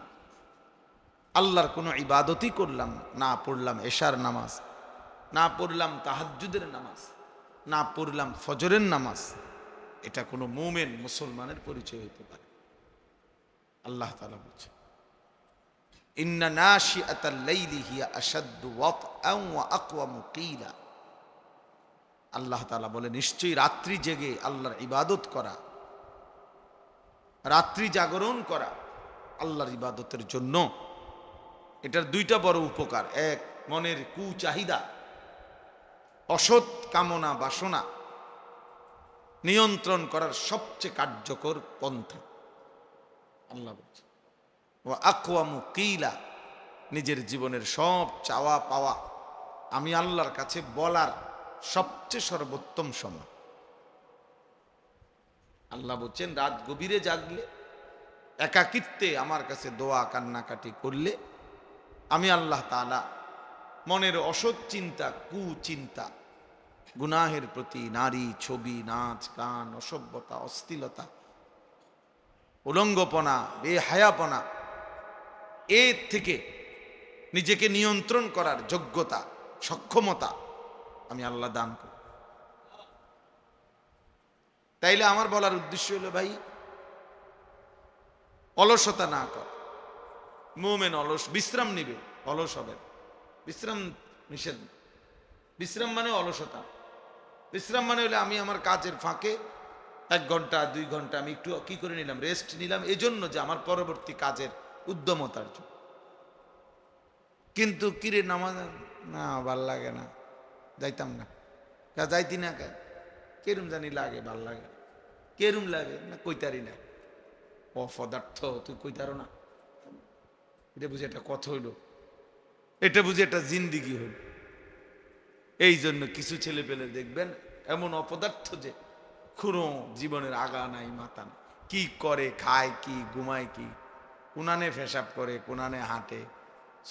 আল্লাহর কোনো ইবাদতই করলাম না, পড়লাম এশার নামাজ, না পড়লাম তাহাজ্জুদের নামাজ, না পড়লাম ফজরের নামাজ, এটা কোনো মুমিন মুসলমানের পরিচয় হইতে পারে। আল্লাহ তাআলা বলছে ইন্না নাশিআতাল লাইলি হিয়া আশাদ্দু ওয়াতআন ওয়া আকওয়ামু কিলা। আল্লাহ তাআলা বলে নিশ্চয়ই রাত্রি জেগে আল্লাহর ইবাদত করা, রাত্রি জাগরণ করা আল্লাহর ইবাদতের জন্য, এটার দুইটা বড় উপকার। এক, মনের কুচাহিদা, অসৎ কামনা বাসনা নিয়ন্ত্রণ করার সবচেয়ে কার্যকর পন্থা। আল্লাহ বলছে ওয়া আকওয়ামু কিলা, নিজের জীবনের সব চাওয়া পাওয়া আমি আল্লাহর কাছে বলার সবচেয়ে সর্বোত্তম সময়। আল্লাহ বলছেন রাত গভীরে জাগলে, একাকিত্বে আমার কাছে দোয়া কান্নাকাটি করলে আমি আল্লাহ তাআলা মনের অসৎ চিন্তা, কুচিন্তা, গুনাহের প্রতি, নারী, ছবি, নাচ, গান, অসভ্যতা, অশ্লীলতা, উলঙ্গপনা, বেহায়াপনা, এর থেকে নিজেকে নিয়ন্ত্রণ করার যোগ্যতা, সক্ষমতা আমি আল্লাহ দান করি। তাইলে আমার বলার উদ্দেশ্য হলো ভাই, অলসতা না কর। মুমিন অলস, বিশ্রাম নিবে, অলস হবে। বিশ্রাম নিষেধ। বিশ্রাম মানে অলসতা। বিশ্রাম মানে হলে আমি আমার কাজের ফাঁকে 1 ঘন্টা 2 ঘন্টা আমি একটু কি করে নিলাম, রেস্ট নিলাম, এজন্য যে আমার পরবর্তী কাজের উদ্যমতার জন্য। কিন্তু কিরে নামাজ না ভাল লাগে না, যাইতাম না, যাইতি না, কেরুম জানি লাগে, ভাল লাগে, কেরুম লাগে না, কইতারি না। অপদার্থ, তুই কইতারো না, এটা বুঝে একটা কথা হইল, এটা বুঝে একটা জিন্দিগি হইল। এই জন্য কিছু ছেলে পেলে দেখবেন এমন অপদার্থ যে কোনো জীবনের আগা নাই মাথা নাই, কি করে, খায় কি, ঘুমায় কি, কোনানে পেশাব করে, কোনানে হাঁটে,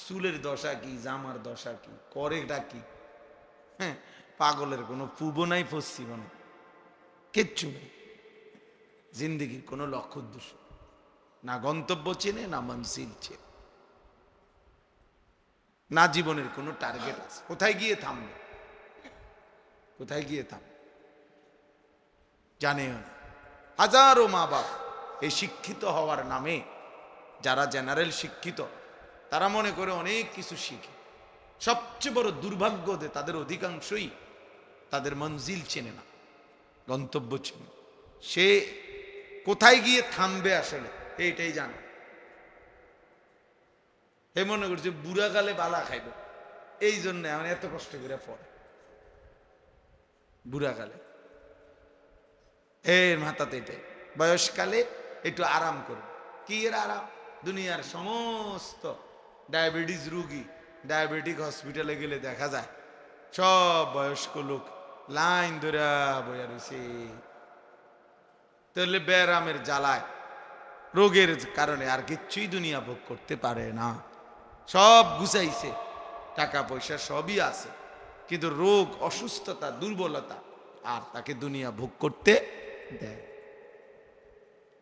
চুলের দশা কি, জামার দশা কি, করেটা কি। হ্যাঁ, পাগলের কোনো পূব নাই, পশ্চিম নাই, কিচ্ছু নেই। জিন্দিগির কোনো লক্ষ্য উদ্দেশ্য, না গন্তব্য চেনে, না মনসিল চেনে, না জীবনের কোনো টার্গেট আছে। কোথায় গিয়ে থামবে, কোথায় গিয়ে থাম জানেও না। হাজারো মা বাপ এই শিক্ষিত হওয়ার নামে, যারা জেনারেল শিক্ষিত, তারা মনে করে অনেক কিছু শিখে। সবচেয়ে বড় দুর্ভাগ্য যে তাদের অধিকাংশই তাদের মঞ্জিল চেনে না, গন্তব্য চেনে। সে কোথায় গিয়ে থামবে আসলে এইটাই জানে। হে মনে করছে বুড়া গালে বালা খাইব, এই জন্য আমার এত কষ্ট করে পড়ে বুড়া গালে। এর মাথাতে এটাই, বয়সকালে একটু আরাম করবে। কি এর আরাম? দুনিয়ার সমস্ত ডায়াবেটিস রুগী, ডায়াবেটিক হসপিটালে গেলে দেখা যায় সব বয়স্ক লোক লাইন ধরে বইয়া রয়েছে। তাহলে ব্যারামের জ্বালায়, রোগের কারণে আর কিচ্ছুই দুনিয়া ভোগ করতে পারে না। সব গুছাইছে, টাকা পয়সা সবই আছে, কিন্তু রোগ, অসুস্থতা, দুর্বলতা আর তাকে দুনিয়া ভোগ করতে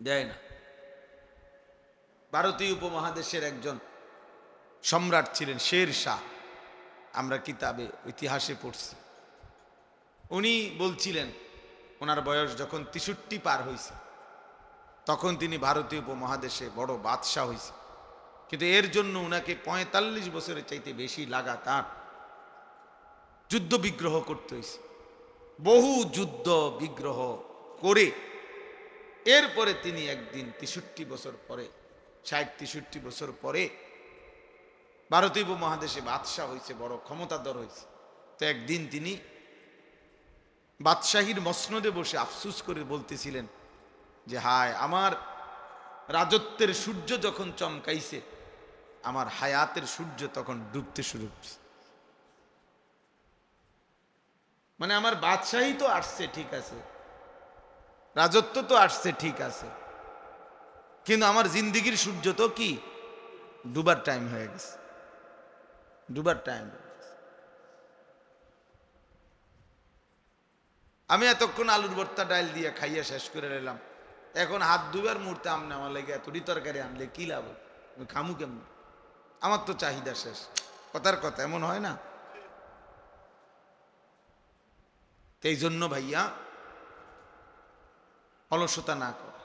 দেয় না। ভারতীয় উপমহাদেশের একজন সম্রাট ছিলেন শের শাহ, আমরা কিতাবে ইতিহাসে পড়ছি। উনি বলছিলেন ওনার বয়স যখন 63 পার হয়েছে, তখন তিনি ভারতীয় উপমহাদেশে বড় বাদশাহ হয়েছে। কিন্তু এর জন্য উনাকে 45 বছরের চাইতে বেশি লাগাতার যুদ্ধ বিগ্রহ করতে হয়েছে। বহু যুদ্ধ বিগ্রহ করে এরপরে তিনি একদিন 63 বছর পরে, 60-63 বছর পরে ভারতীয় উপমহাদেশে বাদশাহ হয়েছে, বড় ক্ষমতাধর হয়েছে। তো একদিন তিনি বাদশাহীর মসনদে বসে আফসুস করে বলতেছিলেন যে হায়, আমার রাজত্বের সূর্য যখন চমকাইছে, আমার হায়াতের সূর্য তখন ডুবতে শুরু করছে। মানে আমার বাদশাহী তো আসছে ঠিক আছে, রাজত্ব তো আসছে ঠিক আছে, কিন্তু আমার জিন্দিগির সূর্য তো কি ডুবার টাইম হয়ে গেছে, ডুবার টাইম। আমি এতক্ষণ আলুর ভর্তা ডাল দিয়ে খাইয়া শেষ করে নিলাম, এখন হাত ধুবার মুহূর্তে আমনে আমার লেগে এতটি তরকারি আনলে কি লাভ? আমি খামু কেমন? আমার তো চাহিদা শেষ। কথার কথা এমন হয় না? এই জন্য ভাইয়া অলসতা না করা,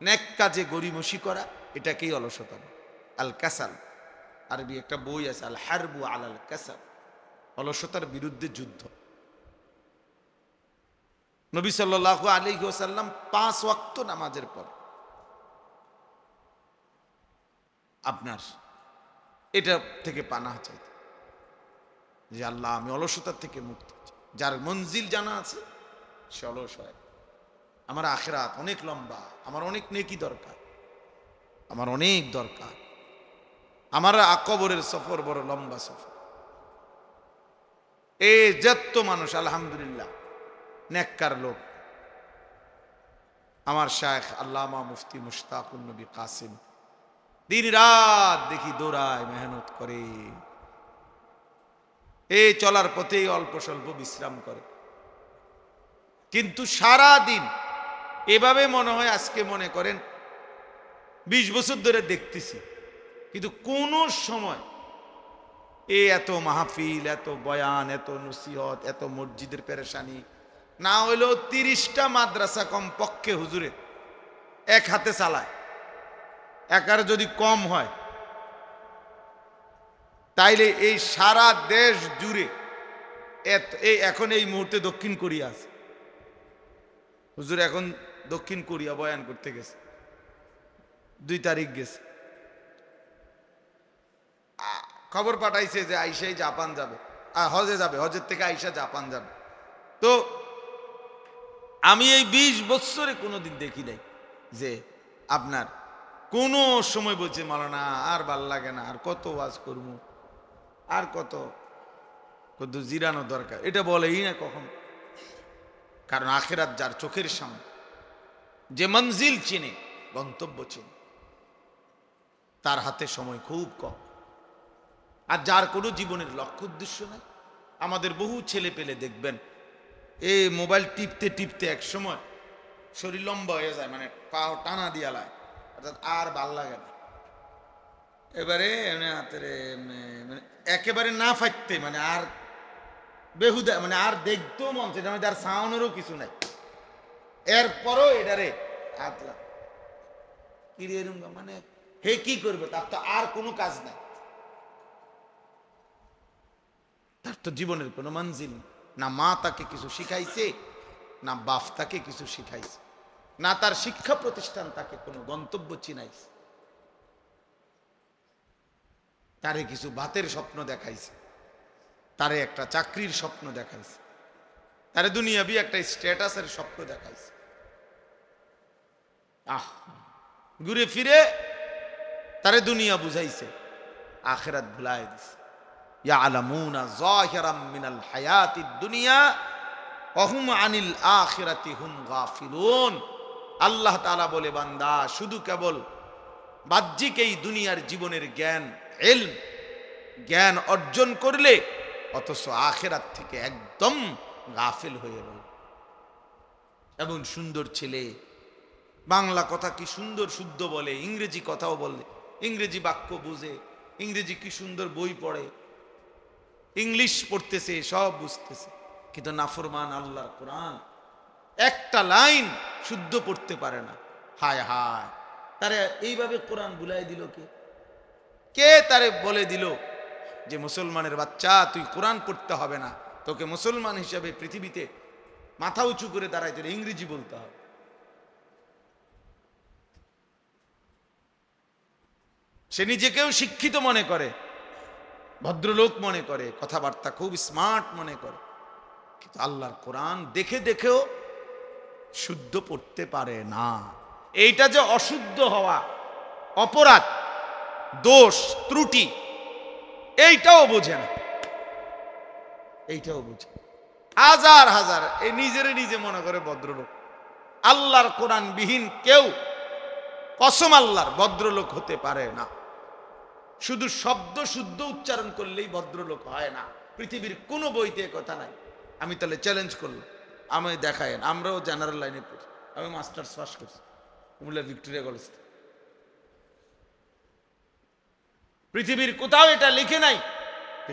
নেক কাজে গরিমসি করা, এটাকেই অলসতা না। আল কাসাল, আরবি একটা বই আছে, আল হারবু আলাল কাসাল, অলসতার বিরুদ্ধে যুদ্ধ। নবী সাল্লাল্লাহু আলাইহি ওয়াসাল্লাম 5 ওয়াক্ত নামাজের পর আপনার এটা থেকে পানাহ চাইতেন যে আল্লাহ, আমি অলসতার থেকে মুক্ত চাই। যার মঞ্জিল জানা আছে সে অলস হয়। আমার আখিরাত অনেক লম্বা, আমার অনেক নেকি দরকার, আমার অনেক দরকার, আমার কবরের সফর বড় লম্বা সফর। এই যত মানুষ আলহামদুলিল্লাহ নেককার লোক, আমার শায়েখ আল্লামা মুফতি মুশতাকুন নবী কাসিম দিন রাত দেখি দৌড়ায়, মেহনত করে, এই চলার পথেই অল্প স্বল্প বিশ্রাম করে, কিন্তু সারা দিন এভাবে মনে হয় আজকে মনে করেন 20 বছর ধরে দেখতেছি, কিন্তু কোন সময় এত মাহফিল, এত বয়ান, এত নসিহত, এত মসজিদের পেরেশানি না হইলেও 30টা মাদ্রাসা কম পক্ষে হুজুরে এক হাতে চালায়। একার যদি কম হয় তাইলে এই সারা দেশ জুড়ে এই এখন এই মুহূর্তে দক্ষিণ কোরিয়া আছে, হুজুর এখন দক্ষিণ কোরিয়া বয়ান করতে গেছে, 2 তারিখ গেছে, খবর পাঠাইছে যে আইসাই জাপান যাবে, হজে যাবে, হজের থেকে আইসা জাপান যাবে। তো আমি এই 20 বছরে কোনোদিন দেখি নাই যে আপনার কোনো সময় বলছে মাওলানা আর ভাল লাগে না, আর কত ওয়াজ করবো, আর কত জিরানো দরকার, এটা বলেই না কখন। কারণ আখিরাত যার চোখের সামনে, যে মঞ্জিল চিনে, গন্তব্য চিনে, তার হাতে সময় খুব কম। আর যার কোনো জীবনের লক্ষ্য উদ্দেশ্য নাই, আমাদের বহু ছেলে পেলে দেখবেন এই মোবাইল টিপতে টিপতে এক সময় শরীর লম্বা হয়ে যায়, মানে পাও টানা দিয়া লাগে, অর্থাৎ আর ভাল লাগে না। এবারে মানে একেবারে না ফাইতে, মানে আর বেহুদা, মানে আর দেখতেও মন চায় না, আর সাউনেরও কিছু নাই। এরপরও এটারে আতলা কিরে এরম, মানে হে কি করবে, তার তো আর কোনো কাজ নাই, তার তো জীবনের কোনো মঞ্জিল না। মা তাকে কিছু শিখাইছে, না বাপ তাকে কিছু শিখাইছে, না তার শিক্ষা প্রতিষ্ঠান তাকে কোনো গন্তব্য চিনাইছে। তারে কিছু ভাতের স্বপ্ন দেখাইছে, তারে একটা চাকরির স্বপ্ন দেখাইছে, তারে দুনিয়াবি একটা স্ট্যাটাসের স্বপ্ন দেখাইছে। ঘুরে ফিরে তারে দুনিয়া বুঝাইছে, আখিরাত ভুলাই দিছে। ইয়ালামুনা যাহিরাম মিনাল হায়াতিদ দুনিয়া ওয়া হুম আনিল আখিরাতি হুম গাফিলুন। আল্লাহ তাআলা বলে, বান্দা শুধু কেবল বাহ্যিক এই দুনিয়ার জীবনের জ্ঞান, ইলম জ্ঞান অর্জন করলে অথচ আখিরাত থেকে একদম গাফিল হয়ে রইল। এমন সুন্দর ছেলে, বাংলা কথা কি সুন্দর শুদ্ধ বলে, ইংরেজি কথাও বলে, ইংরেজি বাক্য বুঝে, ইংরেজি কি সুন্দর বই পড়ে, ইংলিশ পড়তেছে, সব বুঝতেছে, কিন্তু নাফরমান আল্লাহর কোরআন একটা লাইন শুদ্ধ পড়তে পারে না। হায় হায়, তারে এইভাবে কোরআন বুলাই দিল কে? কে তারে বলে দিল যে মুসলমানের বাচ্চা তুই কোরআন পড়তে হবে না, তোকে মুসলমান হিসাবে পৃথিবীতে মাথা উঁচু করে দাঁড়াইতে ইংরেজি বলতে হবে? সে নিজেকেও শিক্ষিত মনে করে, ভদ্রলোক মনে করে, কথাবার্তা খুব স্মার্ট মনে করে, কিন্তু আল্লাহর কোরআন দেখে দেখেও শুদ্ধ পড়তে পারে না। এইটা যে অশুদ্ধ হওয়া, অপরাধ, দোষ, ত্রুটি, এইটাও বোঝে না, এইটাও বোঝে। হাজার হাজার এই নিজেরে নিজে মনে করে ভদ্রলোক। আল্লাহর কোরআন বিহীন কেউ কসম আল্লাহর ভদ্রলোক হতে পারে না। শুধু শব্দ শুদ্ধ উচ্চারণ করলেই ভদ্রলোক হয় না, পৃথিবীর কোনো বইতে কথা নাই। আমি তাহলে চ্যালেঞ্জ করলাম, আমি দেখায়েন, আমরাও জেনারেল লাইনে পড়ি, আমি মাস্টার্স পাস করছি কুমিল্লা ভিক্টোরিয়া কলেজ। পৃথিবীর কোথাও এটা লিখে নাই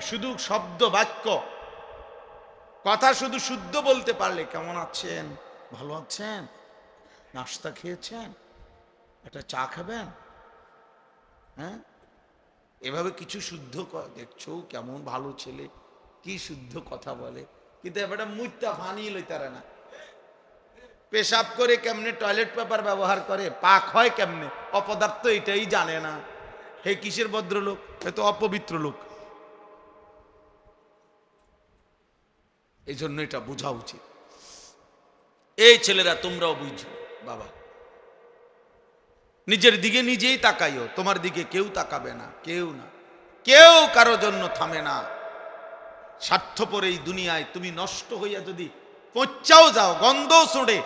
শুধু শব্দ বাক্য কথা শুধু শুদ্ধ বলতে পারলে, কেমন আছেন, ভালো আছেন, নাস্তা খেয়েছেন, একটা চা খাবেন, হ্যাঁ, এভাবে কিছু শুদ্ধ দেখছো, কেমন ভালো ছেলে, কি শুদ্ধ কথা বলে, কিন্তু এবারে মুইতা ফানি লইতারে না। পেশাব করে কেমনে, টয়লেট পেপার ব্যবহার করে, পাক হয় কেমনে, অপদার্থ এটাই জানে না। হে কিসের ভদ্রলোক? এ তো অপবিত্র লোক। এই জন্য এটা বোঝা উচিত। এই ছেলেরা তোমরাও বুঝো, বাবা নিজের দিকে নিজেই তাকাইও, তোমার দিকে কেউ তাকাবে না, কেউ না, কেউ কারো জন্য থামে না। স্বার্থপর এই দুনিয়ায় তুমি নষ্ট হইয়া যদি পচাও যাও, গন্ধ ছড়ে,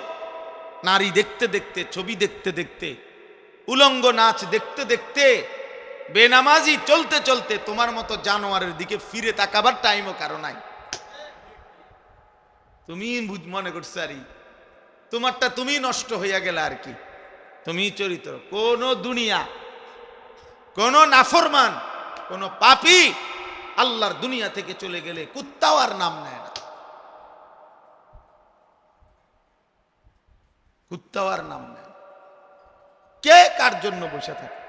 নারী দেখতে দেখতে, ছবি দেখতে দেখতে, উলঙ্গ নাচ দেখতে দেখতে, বেনামাজি চলতে চলতে, তোমার মতো জানোয়ারের দিকে ফিরে তাকাবার টাইমও কারো নাই। তুমি মনে করছো আরে তোমারটা তুমি নষ্ট হইয়া গেলে আর কি, তুমি চরিত্র। কোন দুনিয়া, কোন নাফরমান, কোন পাপী আল্লাহর দুনিয়া থেকে চলে গেলে কুত্তাও আর নাম নেয় না, কুত্তাও আর নাম নেয় না। কে কার জন্য বসে থাকে?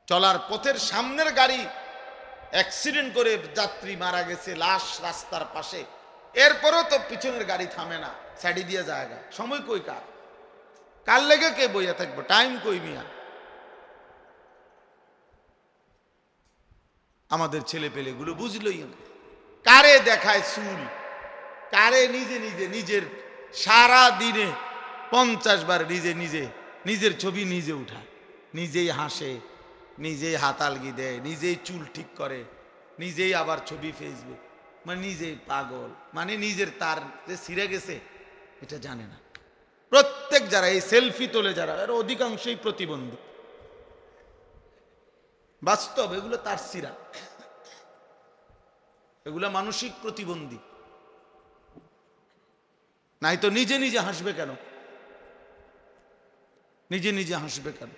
চলার পথের সামনের গাড়ি অ্যাক্সিডেন্ট করে যাত্রী মারা গেছে, লাশ রাস্তার পাশে, এরপরও তো পিছনের গাড়ি থামে না, সাইডে দিয়ে জায়গা। সময় কই কার? কার লেগে কে বইয়া থাকবো? টাইম কই মিয়া? আমাদের ছেলে পেলেগুলো বুঝলই না। কারে দেখায় চুল, কারে নিজে নিজে নিজের সারা দিনে 50 বার নিজে নিজে নিজের ছবি নিজে উঠায়, নিজেই হাসে, নিজেই হাতালগি দেয়, নিজেই চুল ঠিক করে, নিজেই আবার ছবি ফেসবুক, মানে নিজেই পাগল, মানে নিজের তার যে ছিঁড়ে গেছে এটা জানে না। প্রত্যেক যারা এই সেলফি তোলে যারা, এর অধিকাংশই প্রতিবন্ধী। বাস্তব, এগুলো তার ছিঁড়া, এগুলা মানসিক প্রতিবন্ধী। নাই তো নিজে নিজে হাসবে কেন? নিজে নিজে হাসবে কেন?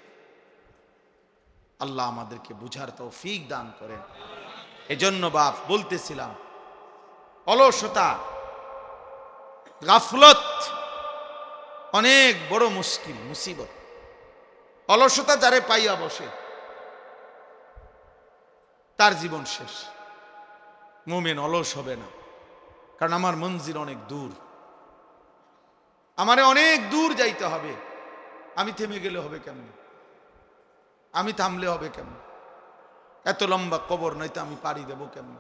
আল্লাহ আমাদেরকে বুঝার তৌফিক দান করেন। এজন্য বাপ বলতেছিলাম, অলসতা, গাফলত অনেক বড় মুশকিল, মুসিবত। অলসতা যারে পাইয়া বসে তার জীবন শেষ। মুমিন অলস হবে না, কারণ আমার মঞ্জিল অনেক দূর, আমারে অনেক দূর যাইতে হবে। আমি থেমে গেলে হবে কেমন? আমি থামলে হবে কেমন? এত লম্বা কবর নয়তো আমি পাড়ি দেব কেমন?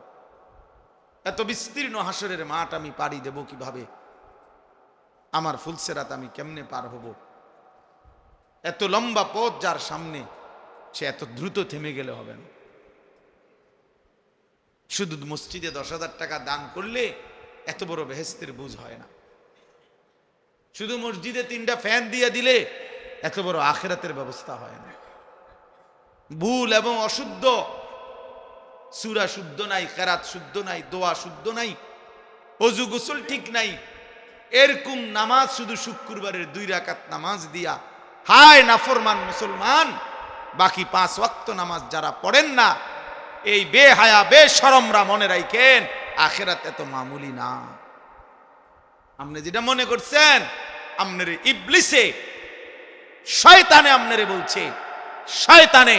এত বিস্তীর্ণ হাসরের মাঠ আমি পাড়ি দেব কিভাবে? আমার ফুলসেরাত আমি কেমনে পার হব? এত লম্বা পথ যার সামনে, সে এত দ্রুত থেমে গেলে হবে না। শুধু মসজিদে 10,000 টাকা দান করলে এত বড় বেহেশতের বুঝ হয় না। শুধু মসজিদে 3টা ফ্যান দিয়ে দিলে এত বড় আখিরাতের ব্যবস্থা হয় না। ভুল এবং অশুদ্ধ, সূরা শুদ্ধ নাই, কেরাত শুদ্ধ নাই, দোয়া শুদ্ধ নাই, ওযু গোসল ঠিক নাই, এরকম নামাজ শুধু শুক্রবারের 2 রাকাত নামাজ দিয়া, হায় নাফরমান মুসলমান, বাকি 5 ওয়াক্ত নামাজ যারা পড়েন না, এই বেহায়া বেশরমরা মনে রাখেন আখিরাত এত মামুলি না। আপনি যেটা মনে করছেন, আপনার ইবলিসে শয়তানে আপনারে বলছে, শয়তানে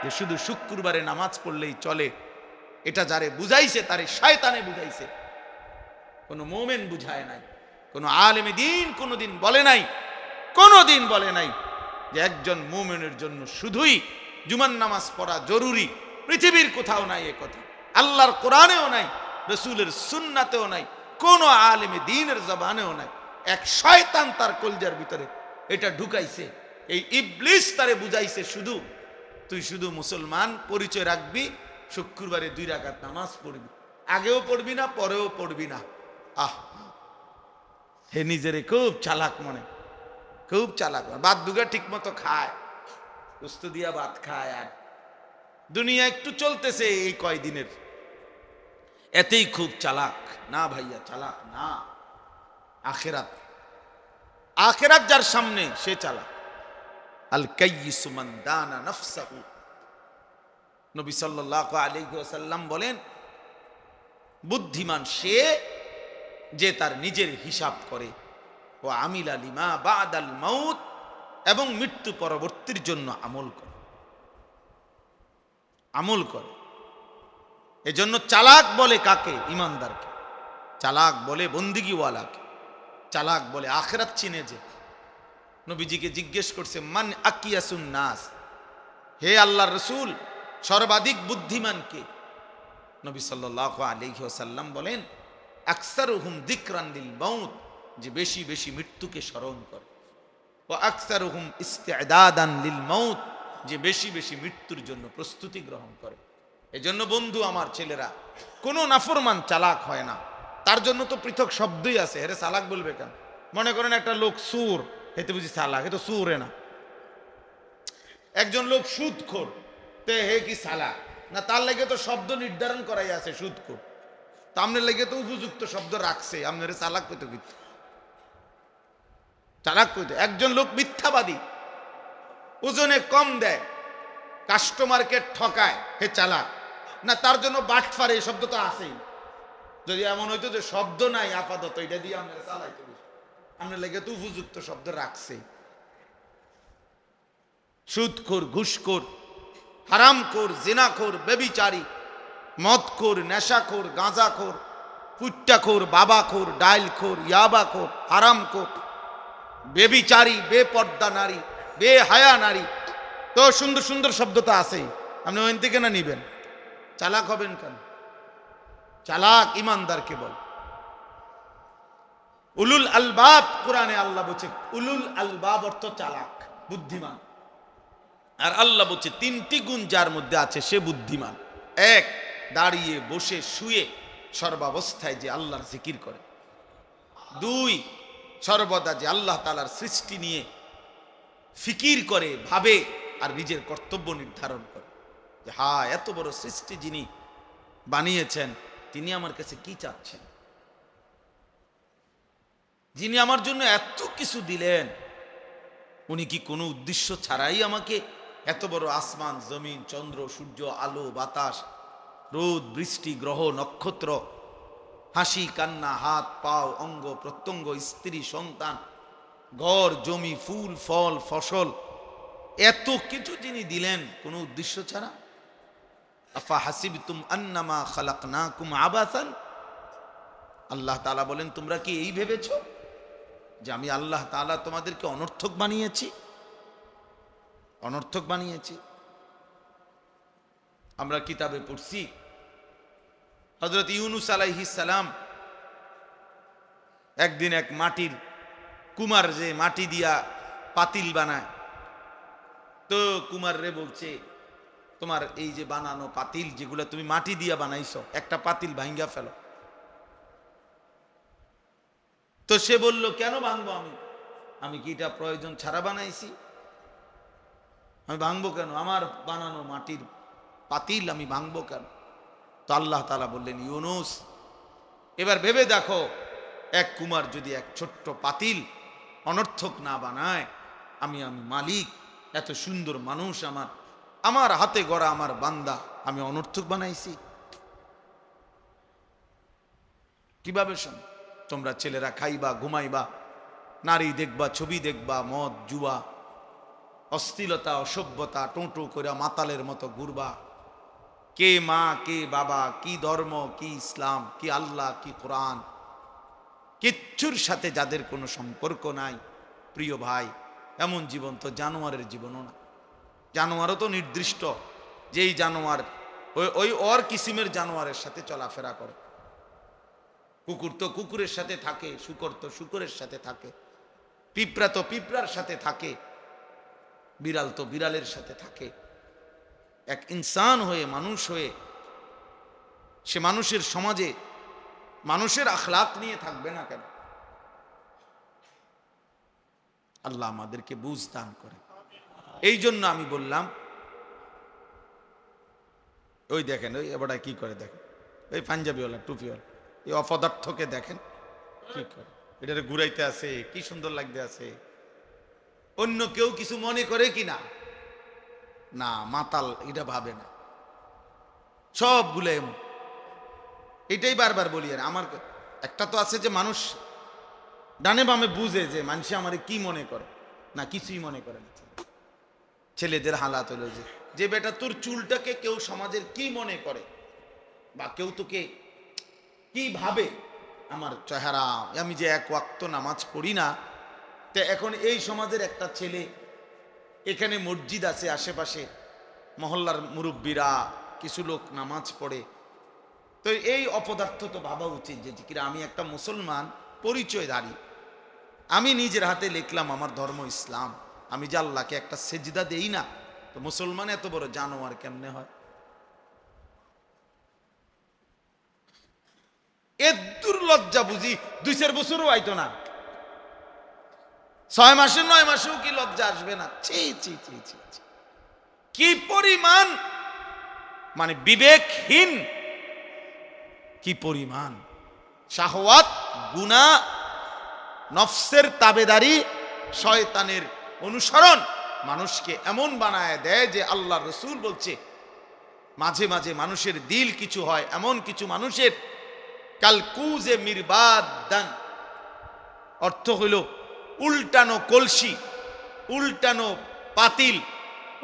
যে শুধু শুক্রবারে নামাজ পড়লেই চলে, এটা যারে বুঝাইছে তারে শয়তানে বুঝাইছে, কোনো মুমিন বুঝায় নাই। কোনো আলেমে দ্বীন কোনোদিন বলে নাই, কোনোদিন বলে নাই যে একজন মুমিনের জন্য শুধুই জুমার নামাজ পড়া জরুরি। পৃথিবীর কোথাও নাই এ কথা, আল্লাহর কোরআনেও নাই, রাসূলের সুন্নাতেও নাই, কোন আলেমে দ্বীনের জবানেও নাই। এক শয়তান তার কলজার ভিতরে এটা ঢুকাইছে। এই ইবলিস তারে বুঝাইছে শুধু তুই শুধু মুসলমান পরিচয় রাখবি, শুক্রবারে 2 রাকাত নামাজ পড়বি, আগেও পড়বি না পরেও পড়বি না। আহ, হে নিজেরে খুব চালাক মনে, খুব চালাক। ভাত দুগা ঠিক মতো খায়, গোস্ত দিয়া ভাত খায়, আর দুনিয়া একটু চলতেছে এই কয়দিনের, এতেই খুব চালাক। না ভাইয়া, চালাক না। আখিরাত, আখিরাত যার সামনে সে চালাক। আল কাইয়িসু মান দানা নাফসাহু, নবী সাল্লাল্লাহু আলাইহি ওয়াসাল্লাম বলেন, বুদ্ধিমান সে যে তার নিজের হিসাব করে, ও আমিলা লিমা বাদাল মাউত, এবং মৃত্যু পরবর্তীর জন্য আমল করে, আমল করে। এজন্য চালাক বলে কাকে? ইমানদারকে। চালাক বলে বন্দিগিওয়ালাকে। চালাক বলে আখিরাত চিনে যে। নবীজিকে জিজ্ঞেস করছে, মান আকিয়াসুন নাস, হে আল্লাহর রাসূল সর্বাধিক বুদ্ধিমান কে? নবী সাল্লাল্লাহু আলাইহি ওয়াসাল্লাম বলেন, আকসারুহুম যিকরান লিল মাউত, যে বেশি বেশি মৃত্যুকে স্মরণ করে, ও আকসারুহুম ইস্তিদাদান লিল মাউত, যে বেশি বেশি মৃত্যুর জন্য প্রস্তুতি গ্রহণ করে। এজন্য বন্ধু আমার, ছেলেরা, কোনো নাফরমান চালাক হয় না। তার জন্য তো পৃথক শব্দই আছে। হেরে চালাক বলবে কেন? মনে করেন একটা লোক সুর, হেতে বুঝি চালাক? এ তো সুরে না। একজন লোক সুদখোর, তে হে কি চালাক না? তার লাগে তো শব্দ নির্ধারণ করাই আছে সুদখোর, তা আপনার লাগে তো উপযুক্ত শব্দ রাখছে। আপনার চালাক কইতো কিন্তু, চালাক কইতো। একজন লোক মিথ্যাবাদী, ওজনে কম দেয়, কাস্টমারকে ঠকায়, হে চালাক না? তার জন্য বাটফার এই শব্দ তো আছেই। যদি এমন হইতো যে শব্দ নাই আপাতত, এটা দিয়ে আমরা চালাইতে, আপনার লাগে তো উপযুক্ত শব্দ রাখছে। সুদখোর, ঘুষখোর, হারামখোর, জিনাখোর, ব্যভিচারী, মদখোর, নেশাখোর, গাঁজাখোর, ফুট্টাখোর, বাবাখোর, ডাইলখোর, ইয়াবাখোর, হারামখোর, ব্যভিচারী, বেপর্দা নারী, বেহায়া নারী, তো সুন্দর সুন্দর শব্দ তো আছেই। আপনি ওইন থেকে না নিবেন, চালাক হবেন কেন? চালাক ইমানদারকে বল। উলুল আলবাব, কোরআনে আল্লাহ বলছে উলুল আলবাব অর্থ চালাক, বুদ্ধিমান। আর আল্লাহ বলছে 3টি গুণ যার মধ্যে আছে সে বুদ্ধিমান। 1, দাঁড়িয়ে বসে শুয়ে সর্বাবস্থায় যে আল্লাহর জিকির করে। 2, সর্বদা যে আল্লাহ তাআলার সৃষ্টি নিয়ে ফিকির করে, ভাবে, আর নিজের কর্তব্য নির্ধারণ করে যে হ্যাঁ, এত বড় সৃষ্টি যিনি বানিয়েছেন তিনি আমার কাছে কি চাচ্ছেন। যিনি আমার জন্য এত কিছু দিলেন, উনি কি কোনো উদ্দেশ্য ছাড়াই আমাকে এত বড় আসমান, জমিন, চন্দ্র, সূর্য, আলো, বাতাস, রোদ, বৃষ্টি, গ্রহ, নক্ষত্র, হাসি, কান্না, হাত, পাও, অঙ্গ প্রত্যঙ্গ, স্ত্রী, সন্তান, ঘর, জমি, ফুল, ফল, ফসল, এত কিছু যিনি দিলেন কোনো উদ্দেশ্য ছাড়া? আফা হাসিবতুম আন্নামা খালাকনাকুম আবাসান, আল্লাহ তাআলা বলেন তোমরা কি এই ভেবেছো যে আমি আল্লাহ তাআলা তোমাদেরকে অনর্থক বানিয়েছি? অনর্থক বানিয়েছি। আমরা কিতাবে পড়ছি হযরত ইউনূস আলাইহিস সালাম একদিন এক মাটির কুমার, যে মাটি দিয়া পাতিল বানায়, তো কুমার রে বলছে তোমার এই যে বানানো পাতিল যেগুলো তুমি মাটি দিয়া বানাইছো, একটা পাতিল ভাঙ্গা ফেলো। তো সে বলল কেন ভাঙবো? আমি কি এটা প্রয়োজন ছাড়া বানাইছি? আমি ভাঙবো কেন? আমার বানানো মাটির পাতিল আমি ভাঙবো কেন? তো আল্লাহ তাআলা বললেন, ইউনূস এবার ভেবে দেখো, এক কুমার যদি এক ছোট্ট পাতিল অনর্থক না বানায়, আমি মালিক, এত সুন্দর মানুষ আমার হাতে গড়া আমার বান্দা, আমি অনর্থক বানাইছি? কিভাবে শোন? তোমরা ছেলেরা খাইবা, ঘুমাইবা, নারী দেখবা, ছবি দেখবা, মদ, জুয়া, অশ্লীলতা, অসভ্যতা, টোটো করে মাতালের মতো ঘুরবা। কে মা, কে বাবা, কি ধর্ম, কি ইসলাম, কি আল্লাহ, কি কোরআন, কিচ্ছুর সাথে যাদের কোনো সম্পর্ক নাই, প্রিয় ভাই, এমন জীবন তো জানোয়ারের জীবনও না। জানোয়ারও তো নির্দিষ্ট, যেই জানোয়ার ওই ওর কিসিমের জানোয়ারের সাথে চলাফেরা করে। কুকুর তো কুকুরের সাথে থাকে, শূকর তো শূকরের সাথে থাকে, পিঁপড়া তো পিঁপড়ার সাথে থাকে, বিড়াল তো বিড়ালের সাথে থাকে। এক ইনসান হয়ে, মানুষ হয়ে, সে মানুষের সমাজে মানুষের আখলাক নিয়ে থাকবে না কেন? আল্লাহ আমাদেরকে বুঝ দান করে। এই জন্য আমি বললাম, ওই দেখেন ওই এবারটা কি করে, দেখেন ওই পাঞ্জাবিওয়ালা, টুপিওয়ালা, এই অপদার্থকে দেখেন কি করে, এটারে ঘুরাইতে আছে, কি সুন্দর লাগতে আছে। অন্য কেউ কিছু মনে করে কি না? না, মাতাল এটা ভাবে না, সবগুলো এমন। এটাই বারবার বলি। আর আমার একটা তো আছে যে মানুষ ডানে বামে বুঝে যে মানুষ আমার কি মনে করে, না কিছুই মনে করে না। ছেলেদের হালাত হলো যে বেটা তোর চুলটাকে কেউ সমাজের কি মনে করে, বা কেউ তোকে কি ভাবে, আমার চেহারা, আমি যে এক ওয়াক্ত নামাজ পড়ি না, তে এখন এই সমাজের একটা ছেলে, এখানে মসজিদ আছে আশেপাশে, মহল্লার মুরব্বীরা কিছু লোক নামাজ পড়ে, তো এই অপদার্থ তো ভাবা উচিত যে কিরা আমি একটা মুসলমান পরিচয়ধারী, আমি নিজের হাতে লিখলাম আমার ধর্ম ইসলাম, আমি যে আল্লাহকে একটা সেজদা দেই না, তো মুসলমান এত বড় জানোয়ার কেমনে হয়? এর দুর্লজ্জা বুঝি 2-4 বছরও আইতো না, 6 মাসে 9 মাসেও কি লজ্জা আসবে না? ছি ছি ছি ছি, কি পরিমাণ মানে বিবেকহীন, কি পরিমাণ শাহওয়াত, গুনাহ, নফসের তাবেদারি, শয়তানের অনুসরণ মানুষকে এমন বানায় দেয় যে আল্লাহ রসুল বলছে মাঝে মাঝে মানুষের দিল কিছু হয় এমন কিছু মানুষের, কালকুজে মিরবাদান, অর্থ হইল উল্টানো কলসি, উল্টানো পাতিল,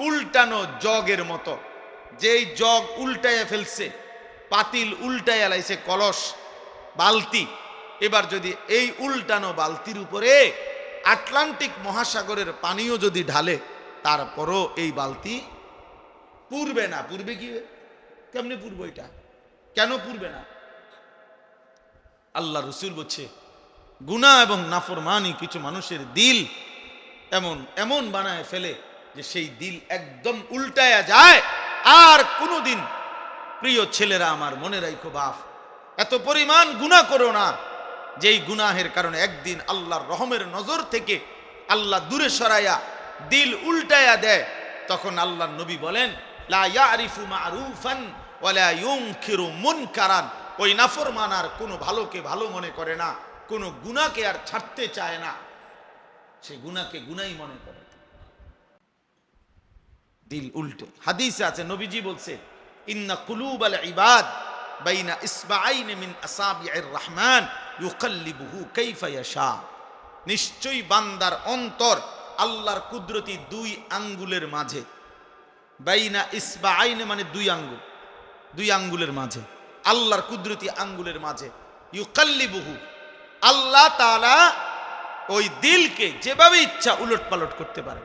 উল্টানো জগের মতো। যেই জগ উল্টাইয়া ফেলছে, পাতিল উল্টাইয়া লাইছে, কলস, বালতি, এবার যদি এই উল্টানো বালতির উপরে আটলান্টিক মহাসাগরের পানিও যদি ঢালে, তারপরও এই বালতি পুরবে না। পুরবে কি? কেমনে পুরবে? এটা কেন পুরবে না? আল্লাহ রসুল বলছে গুনাহ এবং নাফরমানি কিছু মানুষের দিল এমন এমন বানায় ফেলে যে সেই দিল একদম উল্টায়া যায়। আর কোনোদিন, প্রিয় ছেলেরা আমার মনে রাখো বাপ, এত পরিমাণ গুনাহ করো না যেই গুনাহের কারণে একদিন আল্লাহর রহমের নজর থেকে আল্লাহ দূরে সরাইয়া দিল উল্টায়া দেয়। তখন আল্লাহর নবী বলেন, লা ইয়ারিফু মারুফান ওয়ালা ইউনকিরু মুনকারান, ওই নাফরমান আর কোনো ভালোকে ভালো মনে করে না, কোনো গুনাহকে আর ছাড়তে চায় না, সে গুনাহকে গুনাই মনে করে। দিল উল্টে। হাদিসে আছে, নবীজি বলছে, ইন্না কুলুবাল ইবাদ বাইনা ইসবাআইন মিন আসাবিইর রহমান ইউকাল্লিবুহু কাইফা ইয়াশা। নিশ্চয়ই বান্দার অন্তর আল্লাহর কুদরতি দুই আঙ্গুলের মাঝে। বাইনা ইসবাআইন মানে দুই আঙ্গুল, দুই আঙ্গুলের মাঝে, আল্লাহর কুদরতি আঙ্গুলের মাঝে। ইউকাল্লিবুহু, আল্লাহ তাআলা ওই দিলকে যেভাবে ইচ্ছা উলট পালট করতে পারে,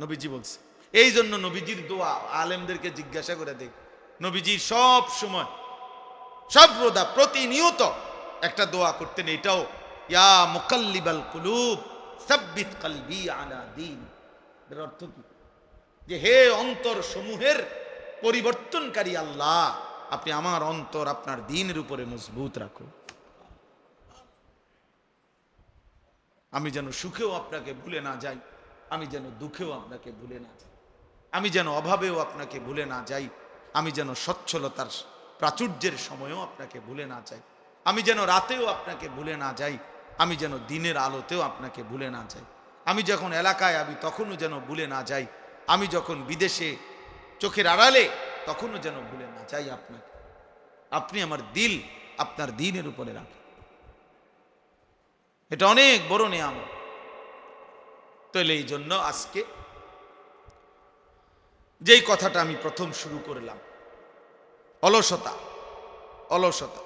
নবীজি বলছে। এই জন্য নবীজির দোয়া আলেমদেরকে জিজ্ঞাসা করে দেখ, নবীজি সব সময় সর্বদা প্রতিনিয়ত একটা দোয়া করতেন, এটাও, ইয়া মুকাল্লিবাল কুলুব সাব্বিত কলবি আলা দীন। এর অর্থ কি? যে হে অন্তর সমূহের পরিবর্তনকারী আল্লাহ, আপনি আমার অন্তর আপনার দ্বীনের উপরে মজবুত রাখুন। আমি যেন সুখেও আপনাকে ভুলে না যাই, আমি যেন দুঃখেও আপনাকে ভুলে না যাই, আমি যেন অভাবেও আপনাকে ভুলে না যাই, আমি যেন সচ্ছলতার প্রাচুর্যের সময়ও আপনাকে ভুলে না যাই, আমি যেন রাতেও আপনাকে ভুলে না যাই, আমি যেন দিনের আলোতেও আপনাকে ভুলে না যাই, আমি যখন এলাকায় আমি তখনও যেন ভুলে না যাই, আমি যখন বিদেশে চোখের আড়ালে তখনও যেন ভুলে না যাই আপনাকে। আপনি আমার দিল আপনার দ্বীনের উপরে রাখেন, এটা অনেক বড় নিয়ামত। তাহলে এই জন্য আজকে যেই কথাটা আমি প্রথম শুরু করলাম, অলসতা, অলসতা।